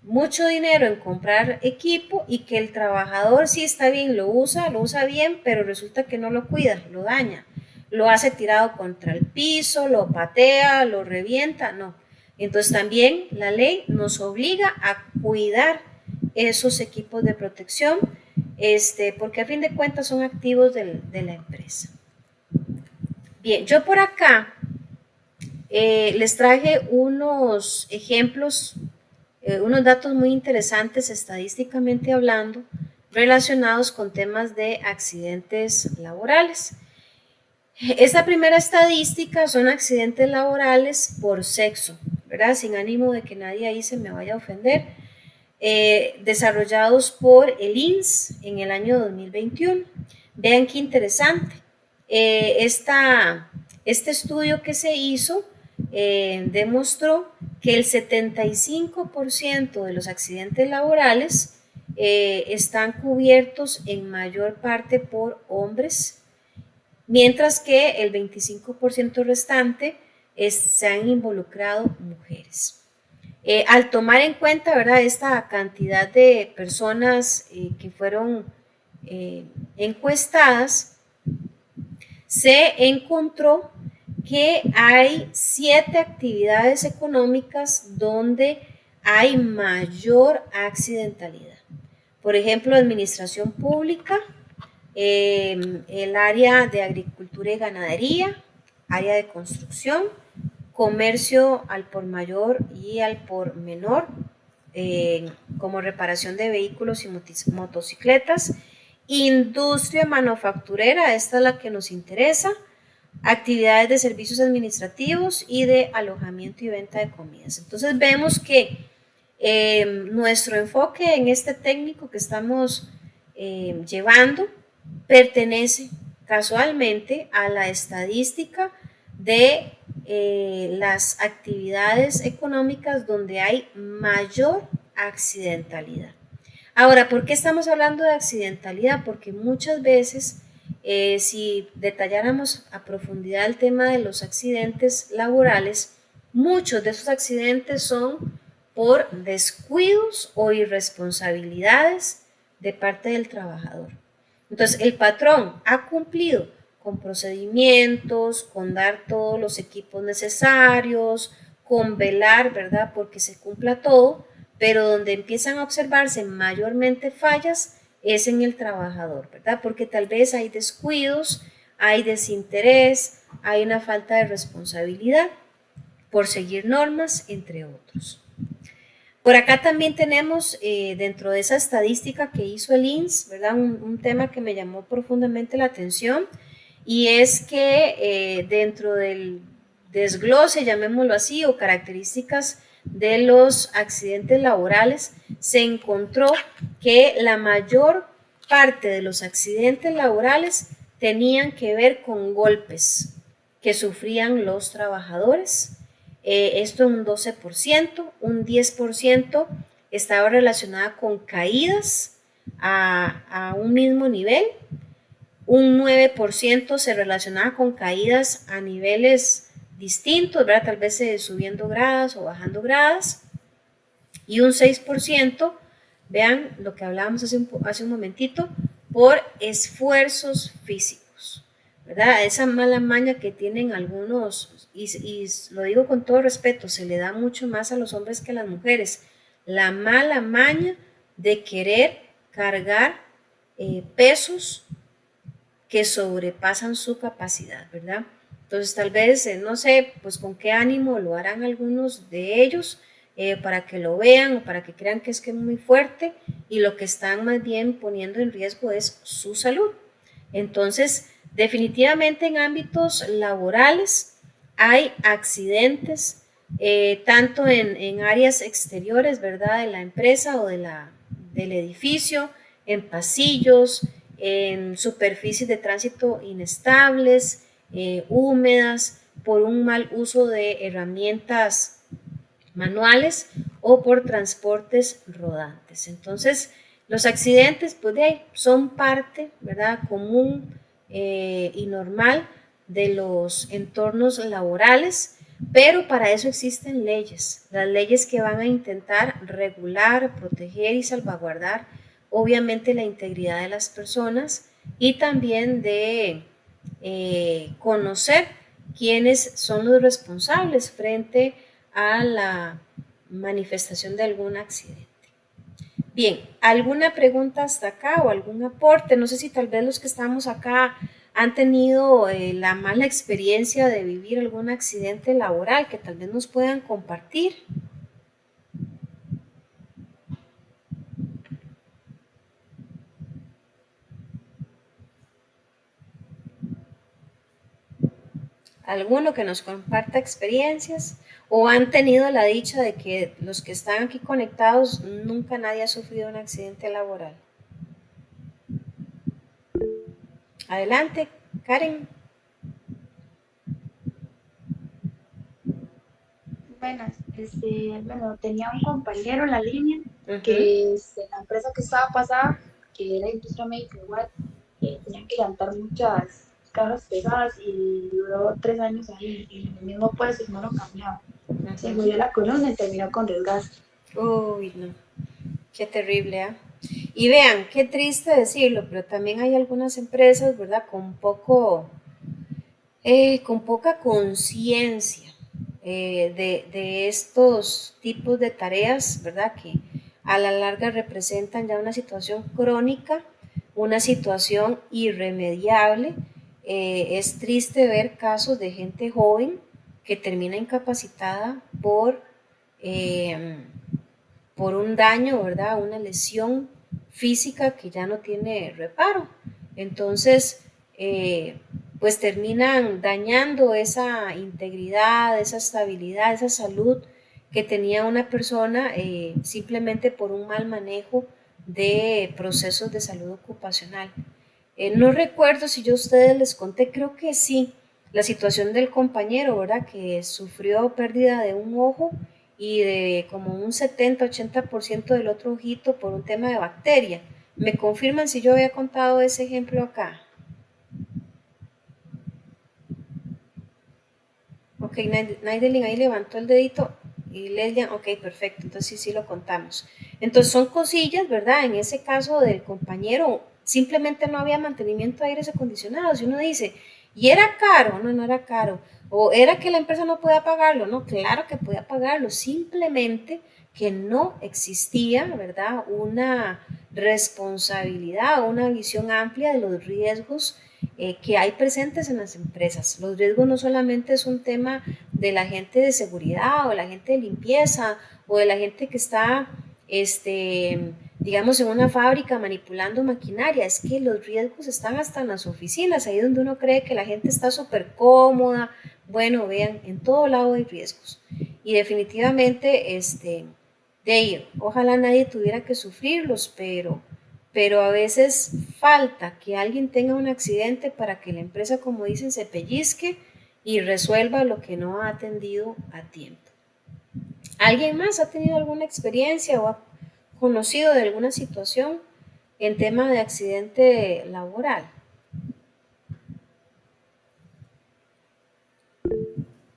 mucho dinero en comprar equipo y que el trabajador sí está bien, lo usa bien, pero resulta que no lo cuida, lo daña, lo hace tirado contra el piso, lo patea, lo revienta, no. Entonces también la ley nos obliga a cuidar esos equipos de protección, porque a fin de cuentas son activos de la empresa. Bien, yo por acá les traje unos ejemplos, unos datos muy interesantes estadísticamente hablando, relacionados con temas de accidentes laborales. Esta primera estadística son accidentes laborales por sexo, ¿verdad? Sin ánimo de que nadie ahí se me vaya a ofender, desarrollados por el INS en el año 2021. Vean qué interesante. Este estudio que se hizo demostró que el 75% de los accidentes laborales están cubiertos en mayor parte por hombres, mientras que el 25% restante se han involucrado mujeres. Al tomar en cuenta, ¿verdad?, esta cantidad de personas que fueron encuestadas, se encontró que hay 7 actividades económicas donde hay mayor accidentalidad. Por ejemplo, administración pública, el área de agricultura y ganadería, área de construcción, comercio al por mayor y al por menor, como reparación de vehículos y motocicletas, industria manufacturera, esta es la que nos interesa, actividades de servicios administrativos y de alojamiento y venta de comidas. Entonces vemos que nuestro enfoque en este técnico que estamos llevando pertenece casualmente a la estadística de las actividades económicas donde hay mayor accidentalidad. Ahora, ¿por qué estamos hablando de accidentalidad? Porque muchas veces, si detalláramos a profundidad el tema de los accidentes laborales, muchos de esos accidentes son por descuidos o irresponsabilidades de parte del trabajador. Entonces, el patrón ha cumplido con procedimientos, con dar todos los equipos necesarios, con velar, ¿verdad?, porque se cumpla todo, pero donde empiezan a observarse mayormente fallas es en el trabajador, ¿verdad?, porque tal vez hay descuidos, hay desinterés, hay una falta de responsabilidad por seguir normas, entre otros. Por acá también tenemos dentro de esa estadística que hizo el INS, ¿verdad?, un tema que me llamó profundamente la atención, y es que dentro del desglose, llamémoslo así, o características de los accidentes laborales, se encontró que la mayor parte de los accidentes laborales tenían que ver con golpes que sufrían los trabajadores. Esto un 12%, un 10% estaba relacionada con caídas a un mismo nivel, un 9% se relacionaba con caídas a niveles distintos, ¿verdad?, tal vez subiendo gradas o bajando gradas, y un 6%, vean lo que hablábamos hace un momentito, por esfuerzos físicos, ¿verdad? Esa mala maña que tienen algunos, y lo digo con todo respeto, se le da mucho más a los hombres que a las mujeres, la mala maña de querer cargar pesos que sobrepasan su capacidad, ¿verdad? Entonces tal vez, no sé, pues con qué ánimo lo harán algunos de ellos, para que lo vean o para que crean que es muy fuerte, y lo que están más bien poniendo en riesgo es su salud. Entonces, definitivamente en ámbitos laborales hay accidentes, tanto en áreas exteriores, ¿verdad?, de la empresa o del edificio, en pasillos, en superficies de tránsito inestables, húmedas, por un mal uso de herramientas manuales o por transportes rodantes. Entonces, los accidentes pues, son parte, ¿verdad?, común y normal de los entornos laborales, pero para eso existen leyes, las leyes que van a intentar regular, proteger y salvaguardar obviamente la integridad de las personas y también de conocer quiénes son los responsables frente a la manifestación de algún accidente. Bien, ¿alguna pregunta hasta acá o algún aporte? No sé si tal vez los que estamos acá han tenido la mala experiencia de vivir algún accidente laboral que tal vez nos puedan compartir. Alguno que nos comparta experiencias o han tenido la dicha de que los que están aquí conectados nunca nadie ha sufrido un accidente laboral. Adelante, Karen. Buenas, bueno, tenía un compañero en la línea que en la empresa que estaba pasada, que era industria médica igual, tenían que levantar muchas cargas pesadas y duró 3 años ahí en el mismo puesto y no lo cambiaba. Se murió la columna y terminó con desgaste. Uy, no, qué terrible, ¿eh? Y vean, qué triste decirlo, pero también hay algunas empresas, ¿verdad?, con poca conciencia de estos tipos de tareas, ¿verdad?, que a la larga representan ya una situación crónica, una situación irremediable. Es triste ver casos de gente joven que termina incapacitada por un daño, ¿verdad?, una lesión física que ya no tiene reparo. Entonces, pues terminan dañando esa integridad, esa estabilidad, esa salud que tenía una persona simplemente por un mal manejo de procesos de salud ocupacional. No recuerdo si yo a ustedes les conté, creo que sí, la situación del compañero, ¿verdad?, que sufrió pérdida de un ojo y de como un 70-80% del otro ojito por un tema de bacteria. ¿Me confirman si yo había contado ese ejemplo acá? Ok, Naidelin ahí levantó el dedito y Leslia, ok, perfecto, entonces sí lo contamos. Entonces son cosillas, ¿verdad? En ese caso del compañero, simplemente no había mantenimiento de aires acondicionados y uno dice, ¿y era caro? No, no era caro. ¿O era que la empresa no podía pagarlo? No, claro que podía pagarlo, simplemente que no existía, ¿verdad?, una responsabilidad o una visión amplia de los riesgos que hay presentes en las empresas. Los riesgos no solamente es un tema de la gente de seguridad o la gente de limpieza o de la gente que está, digamos, en una fábrica manipulando maquinaria, es que los riesgos están hasta en las oficinas, ahí donde uno cree que la gente está súper cómoda. Bueno, vean, en todo lado hay riesgos y definitivamente, de ahí, ojalá nadie tuviera que sufrirlos, pero a veces falta que alguien tenga un accidente para que la empresa, como dicen, se pellizque y resuelva lo que no ha atendido a tiempo. ¿Alguien más ha tenido alguna experiencia o ha conocido de alguna situación en tema de accidente laboral?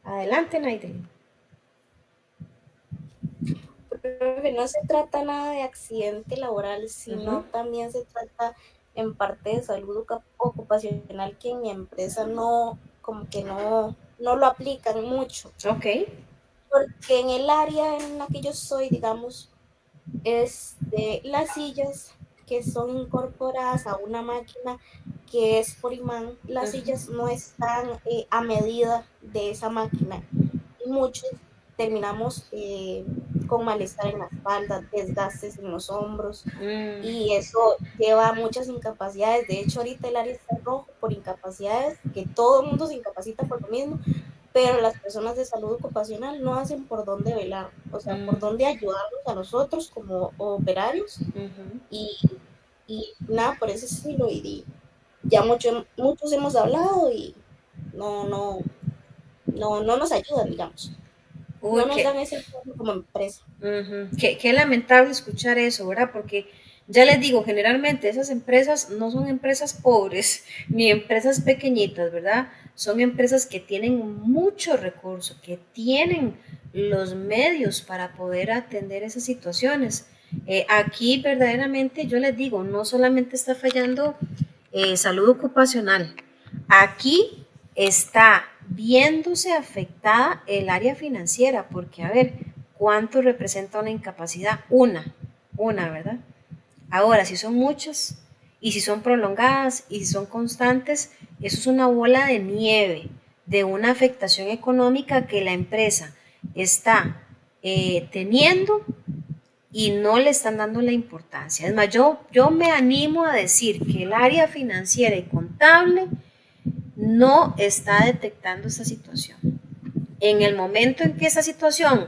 Adelante, Naiden. Creo que no se trata nada de accidente laboral, sino también se trata en parte de salud ocupacional que en mi empresa no, como que no lo aplican mucho. Ok. Porque en el área en la que yo soy, digamos, las sillas que son incorporadas a una máquina que es por imán, las sillas no están a medida de esa máquina y muchos terminamos con malestar en la espalda, desgastes en los hombros y eso lleva a muchas incapacidades. De hecho, ahorita el área está rojo por incapacidades, que todo el mundo se incapacita por lo mismo, pero las personas de salud ocupacional no hacen por dónde velar, o sea, por dónde ayudarnos a nosotros como operarios y nada, por ese estilo. Y ya muchos hemos hablado y no no nos ayudan, digamos. Uy, No nos dan ese apoyo como empresa. Qué lamentable escuchar eso, ¿verdad? Porque ya les digo, generalmente esas empresas no son empresas pobres ni empresas pequeñitas, ¿verdad? Son empresas que tienen muchos recursos, que tienen los medios para poder atender esas situaciones. Aquí verdaderamente yo les digo, no solamente está fallando salud ocupacional, aquí está viéndose afectada el área financiera, porque a ver, ¿cuánto representa una incapacidad? Una, ¿verdad? Ahora, si son muchas y si son prolongadas y si son constantes, eso es una bola de nieve de una afectación económica que la empresa está teniendo y no le están dando la importancia. Es más, yo me animo a decir que el área financiera y contable no está detectando esta situación. En el momento en que esa situación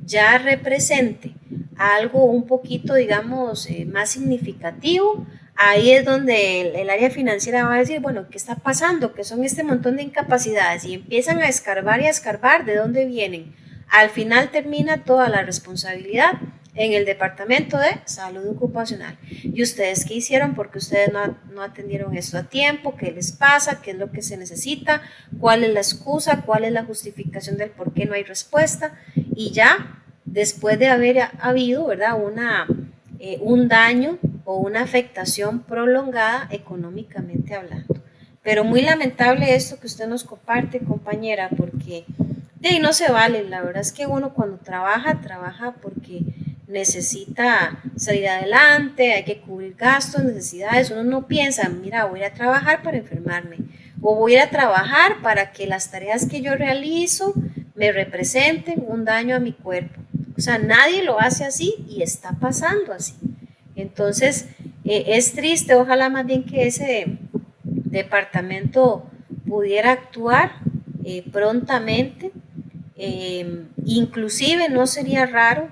ya represente algo un poquito, digamos, más significativo, ahí es donde el área financiera va a decir, bueno, ¿qué está pasando? ¿Qué son este montón de incapacidades? Y empiezan a escarbar y a escarbar de dónde vienen. Al final termina toda la responsabilidad en el Departamento de Salud Ocupacional. ¿Y ustedes qué hicieron? Porque ustedes no atendieron esto a tiempo. ¿Qué les pasa? ¿Qué es lo que se necesita? ¿Cuál es la excusa? ¿Cuál es la justificación del por qué no hay respuesta? Y ya, después de haber habido, ¿verdad?, un daño o una afectación prolongada económicamente hablando. Pero muy lamentable esto que usted nos comparte, compañera, porque de ahí no se vale. La verdad es que uno cuando trabaja porque necesita salir adelante, hay que cubrir gastos, necesidades. Uno no piensa, mira, voy a ir a trabajar para enfermarme o voy a ir a trabajar para que las tareas que yo realizo me representen un daño a mi cuerpo. O sea, nadie lo hace así y está pasando así. Entonces, es triste, ojalá más bien que ese departamento pudiera actuar prontamente. Inclusive no sería raro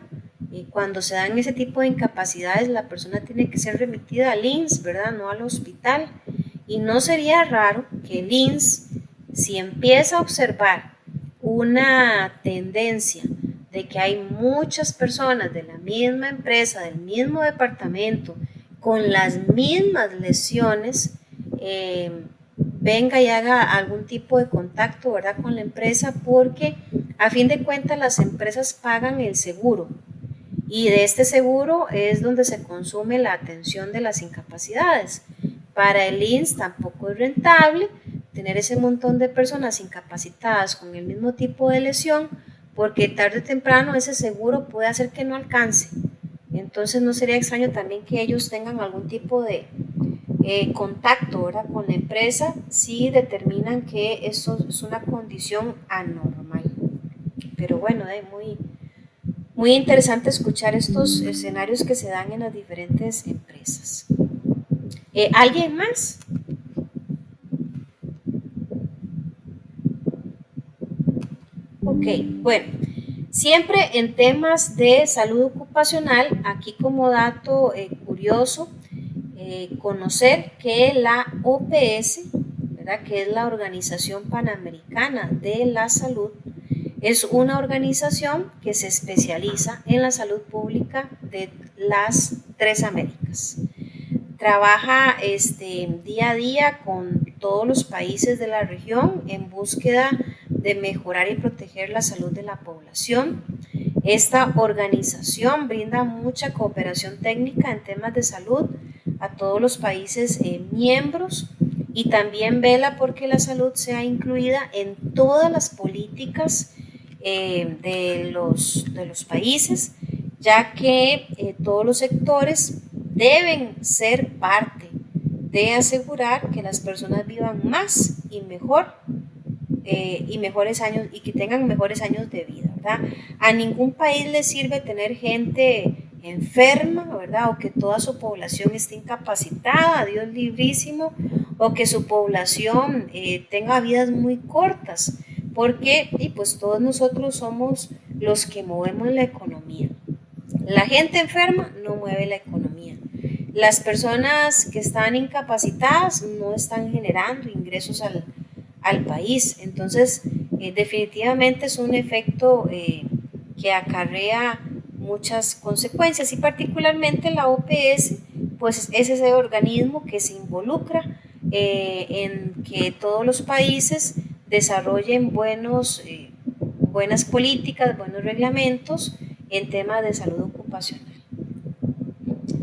cuando se dan ese tipo de incapacidades, la persona tiene que ser remitida al INSS, ¿verdad? No al hospital. Y no sería raro que el INSS, si empieza a observar una tendencia de que hay muchas personas de la misma empresa, del mismo departamento, con las mismas lesiones, venga y haga algún tipo de contacto, ¿verdad?, con la empresa, porque a fin de cuentas las empresas pagan el seguro y de este seguro es donde se consume la atención de las incapacidades. Para el INSS tampoco es rentable tener ese montón de personas incapacitadas con el mismo tipo de lesión, porque tarde o temprano ese seguro puede hacer que no alcance. Entonces no sería extraño también que ellos tengan algún tipo de contacto, ¿verdad?, con la empresa si determinan que eso es una condición anormal. Pero bueno, muy interesante escuchar estos escenarios que se dan en las diferentes empresas. ¿Alguien más? Ok, bueno, siempre en temas de salud ocupacional, aquí como dato curioso, conocer que la OPS, ¿verdad?, que es la Organización Panamericana de la Salud, es una organización que se especializa en la salud pública de las 3 Américas. Trabaja día a día con todos los países de la región en búsqueda de mejorar y proteger la salud de la población. Esta organización brinda mucha cooperación técnica en temas de salud a todos los países miembros y también vela porque la salud sea incluida en todas las políticas de los países, ya que todos los sectores deben ser parte de asegurar que las personas vivan más y mejor y mejores años y que tengan mejores años de vida, ¿verdad? A ningún país le sirve tener gente enferma, ¿verdad?, o que toda su población esté incapacitada, Dios librísimo, o que su población tenga vidas muy cortas, porque pues todos nosotros somos los que movemos la economía. La gente enferma no mueve la economía. Las personas que están incapacitadas no están generando ingresos al país. Entonces, definitivamente es un efecto que acarrea muchas consecuencias y particularmente la OPS pues es ese organismo que se involucra en que todos los países desarrollen buenas políticas, buenos reglamentos en temas de salud ocupacional.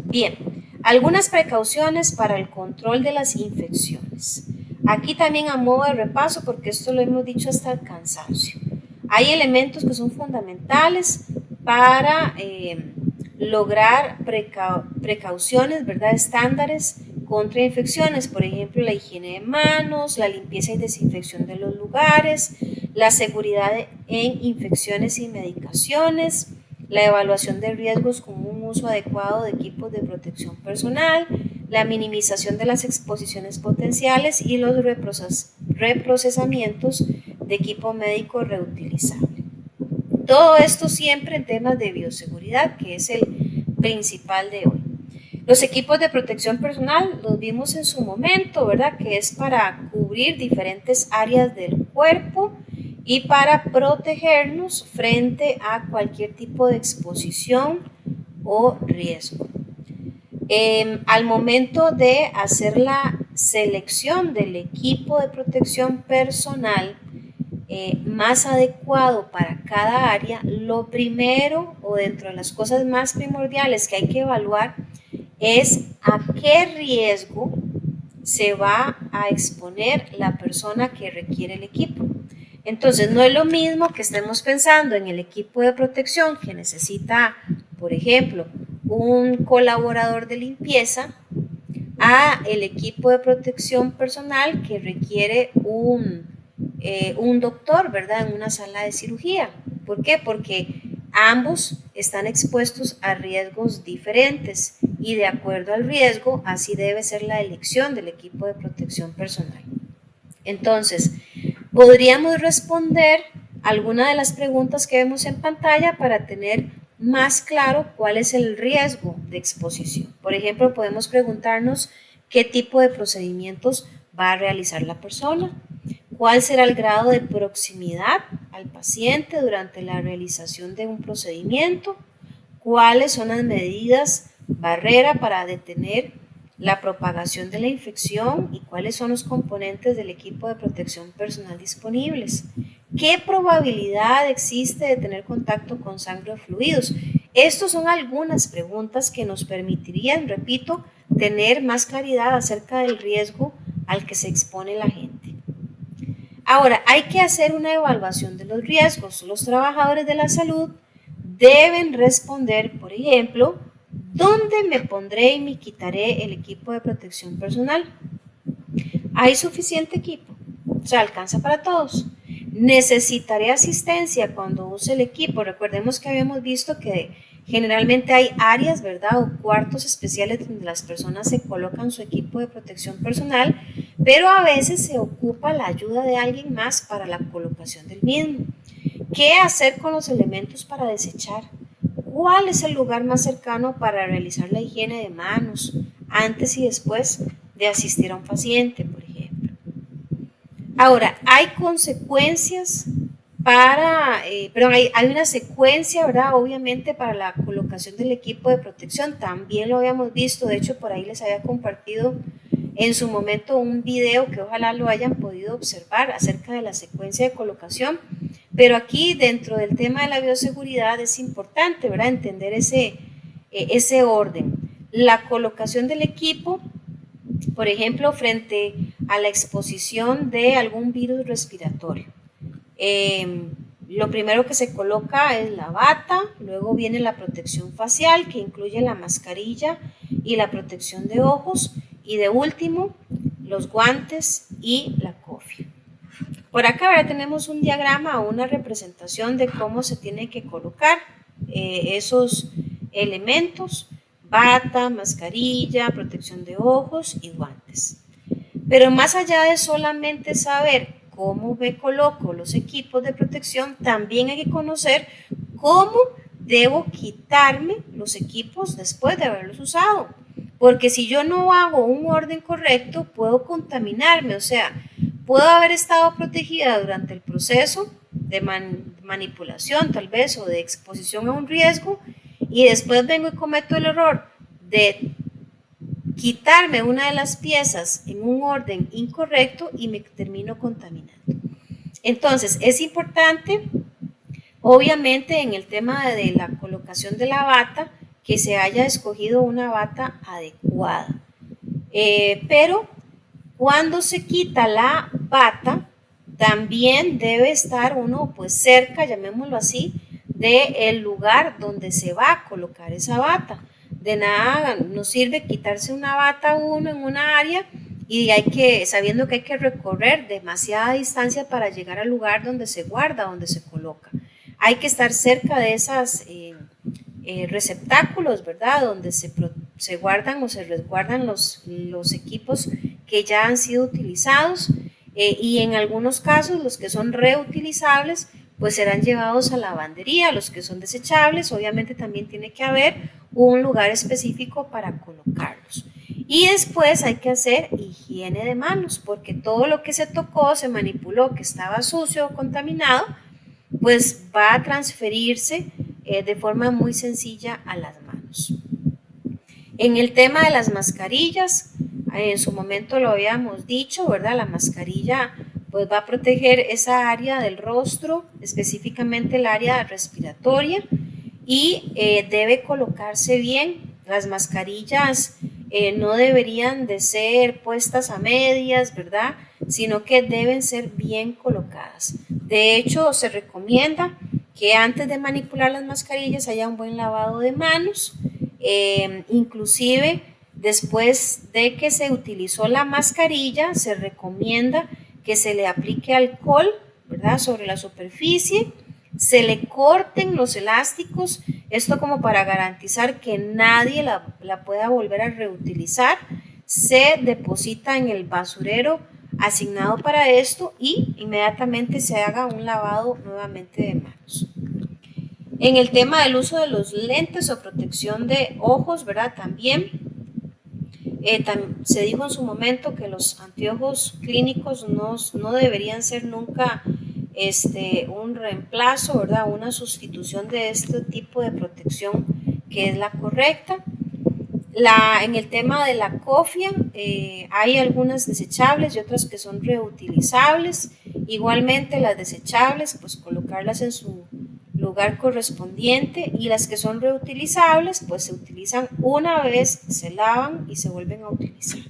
Bien, algunas precauciones para el control de las infecciones. Aquí también a modo de repaso, porque esto lo hemos dicho hasta el cansancio. Hay elementos que son fundamentales para lograr precauciones, ¿verdad? Estándares contra infecciones, por ejemplo, la higiene de manos, la limpieza y desinfección de los lugares, la seguridad en infecciones y medicaciones, la evaluación de riesgos con un uso adecuado de equipos de protección personal, la minimización de las exposiciones potenciales y los reprocesamientos de equipo médico reutilizable. Todo esto siempre en temas de bioseguridad, que es el principal de hoy. Los equipos de protección personal los vimos en su momento, ¿verdad? Que es para cubrir diferentes áreas del cuerpo y para protegernos frente a cualquier tipo de exposición o riesgo. Al momento de hacer la selección del equipo de protección personal más adecuado para cada área, lo primero o dentro de las cosas más primordiales que hay que evaluar es a qué riesgo se va a exponer la persona que requiere el equipo. Entonces, no es lo mismo que estemos pensando en el equipo de protección que necesita, por ejemplo, un colaborador de limpieza, a el equipo de protección personal que requiere un doctor, ¿verdad? En una sala de cirugía. ¿Por qué? Porque ambos están expuestos a riesgos diferentes y de acuerdo al riesgo, así debe ser la elección del equipo de protección personal. Entonces, podríamos responder alguna de las preguntas que vemos en pantalla para tener más claro cuál es el riesgo de exposición. Por ejemplo, podemos preguntarnos qué tipo de procedimientos va a realizar la persona, cuál será el grado de proximidad al paciente durante la realización de un procedimiento, cuáles son las medidas barrera para detener la propagación de la infección y cuáles son los componentes del equipo de protección personal disponibles. ¿Qué probabilidad existe de tener contacto con sangre o fluidos? Estas son algunas preguntas que nos permitirían, repito, tener más claridad acerca del riesgo al que se expone la gente. Ahora, hay que hacer una evaluación de los riesgos. Los trabajadores de la salud deben responder, por ejemplo, ¿dónde me pondré y me quitaré el equipo de protección personal? ¿Hay suficiente equipo? O sea, ¿alcanza para todos? ¿Necesitaré asistencia cuando use el equipo? Recordemos que habíamos visto que generalmente hay áreas, ¿verdad? O cuartos especiales donde las personas se colocan su equipo de protección personal, pero a veces se ocupa la ayuda de alguien más para la colocación del mismo. ¿Qué hacer con los elementos para desechar? ¿Cuál es el lugar más cercano para realizar la higiene de manos antes y después de asistir a un paciente, por ejemplo? Ahora, hay consecuencias hay una secuencia, ¿verdad? Obviamente para la colocación del equipo de protección, también lo habíamos visto, de hecho por ahí les había compartido en su momento un video que ojalá lo hayan podido observar acerca de la secuencia de colocación, pero aquí dentro del tema de la bioseguridad es importante, ¿verdad? Entender ese orden. La colocación del equipo, por ejemplo, frente a la exposición de algún virus respiratorio. Lo primero que se coloca es la bata, luego viene la protección facial que incluye la mascarilla y la protección de ojos y de último los guantes y la cofia. Por acá ahora tenemos un diagrama o una representación de cómo se tiene que colocar esos elementos: bata, mascarilla, protección de ojos y guantes. Pero más allá de solamente saber cómo me coloco los equipos de protección, también hay que conocer cómo debo quitarme los equipos después de haberlos usado. Porque si yo no hago un orden correcto, puedo contaminarme, o sea, puedo haber estado protegida durante el proceso de manipulación tal vez o de exposición a un riesgo y después vengo y cometo el error de quitarme una de las piezas en un orden incorrecto y me termino contaminando. Entonces, es importante, obviamente, en el tema de la colocación de la bata, que se haya escogido una bata adecuada. Pero cuando se quita la bata, también debe estar uno pues cerca, llamémoslo así, del lugar donde se va a colocar esa bata. De nada nos sirve quitarse una bata uno en una área y sabiendo que hay que recorrer demasiada distancia para llegar al lugar donde se guarda, donde se coloca. Hay que estar cerca de esas receptáculos, ¿verdad? Donde se guardan o se resguardan los equipos que ya han sido utilizados y en algunos casos los que son reutilizables pues serán llevados a lavandería. Los que son desechables obviamente también tiene que haber un lugar específico para colocarlos. Y después hay que hacer higiene de manos, porque todo lo que se tocó, se manipuló, que estaba sucio o contaminado, pues va a transferirse de forma muy sencilla a las manos. En el tema de las mascarillas, en su momento lo habíamos dicho, ¿verdad? La mascarilla pues va a proteger esa área del rostro, específicamente el área respiratoria, y debe colocarse bien. Las mascarillas no deberían de ser puestas a medias, ¿verdad? Sino que deben ser bien colocadas. De hecho, se recomienda que antes de manipular las mascarillas haya un buen lavado de manos, inclusive después de que se utilizó la mascarilla, se recomienda que se le aplique alcohol, ¿verdad?, sobre la superficie, se le corten los elásticos, esto como para garantizar que nadie la pueda volver a reutilizar. Se deposita en el basurero asignado para esto y inmediatamente se haga un lavado nuevamente de manos. En el tema del uso de los lentes o protección de ojos, ¿verdad? También se dijo en su momento que los anteojos clínicos no deberían ser nunca un reemplazo, ¿verdad? Una sustitución de este tipo de protección que es la correcta. En el tema de la cofia, hay algunas desechables y otras que son reutilizables. Igualmente las desechables, pues colocarlas en su lugar correspondiente, y las que son reutilizables, pues se utilizan una vez, se lavan y se vuelven a utilizar.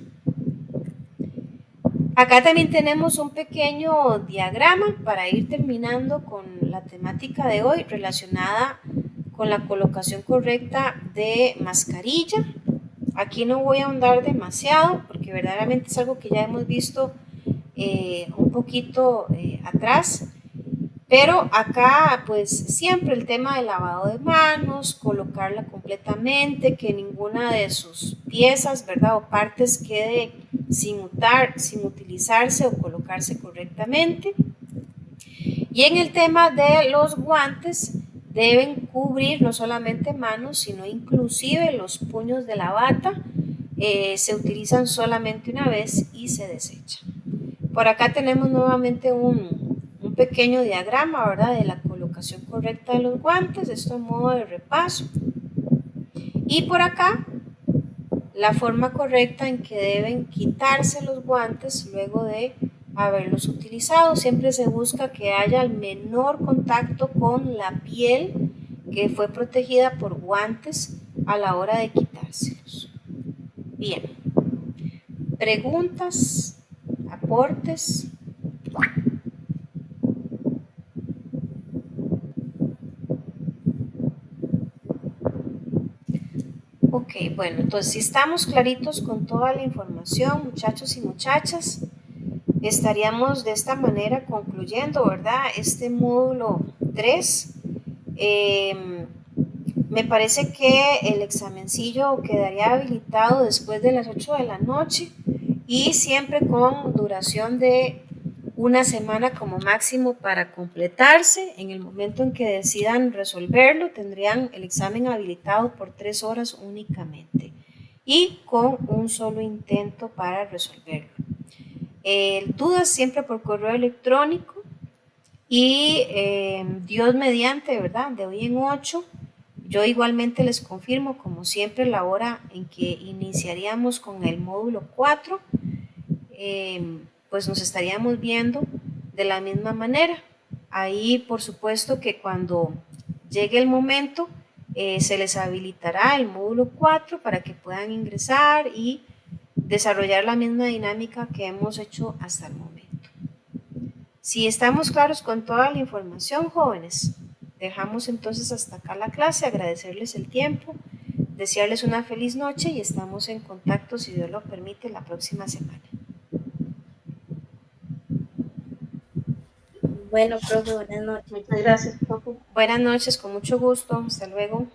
Acá también tenemos un pequeño diagrama para ir terminando con la temática de hoy relacionada con la colocación correcta de mascarilla. Aquí no voy a ahondar demasiado porque verdaderamente es algo que ya hemos visto un poquito atrás, pero acá pues siempre el tema del lavado de manos, colocarla completamente, que ninguna de sus piezas, ¿verdad?, o partes quede sin utilizarse o colocarse correctamente. Y en el tema de los guantes, deben cubrir no solamente manos, sino inclusive los puños de la bata. Se utilizan solamente una vez y se desechan. Por acá tenemos nuevamente un pequeño diagrama, ¿verdad?, de la colocación correcta de los guantes, esto en modo de repaso. Y por acá, la forma correcta en que deben quitarse los guantes luego de haberlos utilizado. Siempre se busca que haya el menor contacto con la piel que fue protegida por guantes a la hora de quitárselos. Bien, preguntas, aportes. Ok, bueno, entonces si estamos claritos con toda la información, muchachos y muchachas, estaríamos de esta manera concluyendo, ¿verdad?, este módulo 3. Me parece que el examencillo quedaría habilitado después de las 8 de la noche y siempre con duración de una semana como máximo para completarse. En el momento en que decidan resolverlo, tendrían el examen habilitado por 3 horas únicamente y con un solo intento para resolverlo. Dudas siempre por correo electrónico y Dios mediante, ¿verdad? De hoy en 8, yo igualmente les confirmo, como siempre, la hora en que iniciaríamos con el módulo 4, pues nos estaríamos viendo de la misma manera. Ahí, por supuesto, que cuando llegue el momento, se les habilitará el módulo 4 para que puedan ingresar y desarrollar la misma dinámica que hemos hecho hasta el momento. Si estamos claros con toda la información, jóvenes, dejamos entonces hasta acá la clase, agradecerles el tiempo, desearles una feliz noche y estamos en contacto, si Dios lo permite, la próxima semana. Bueno, profe, buenas noches. Muchas gracias, profe. Buenas noches, con mucho gusto, hasta luego.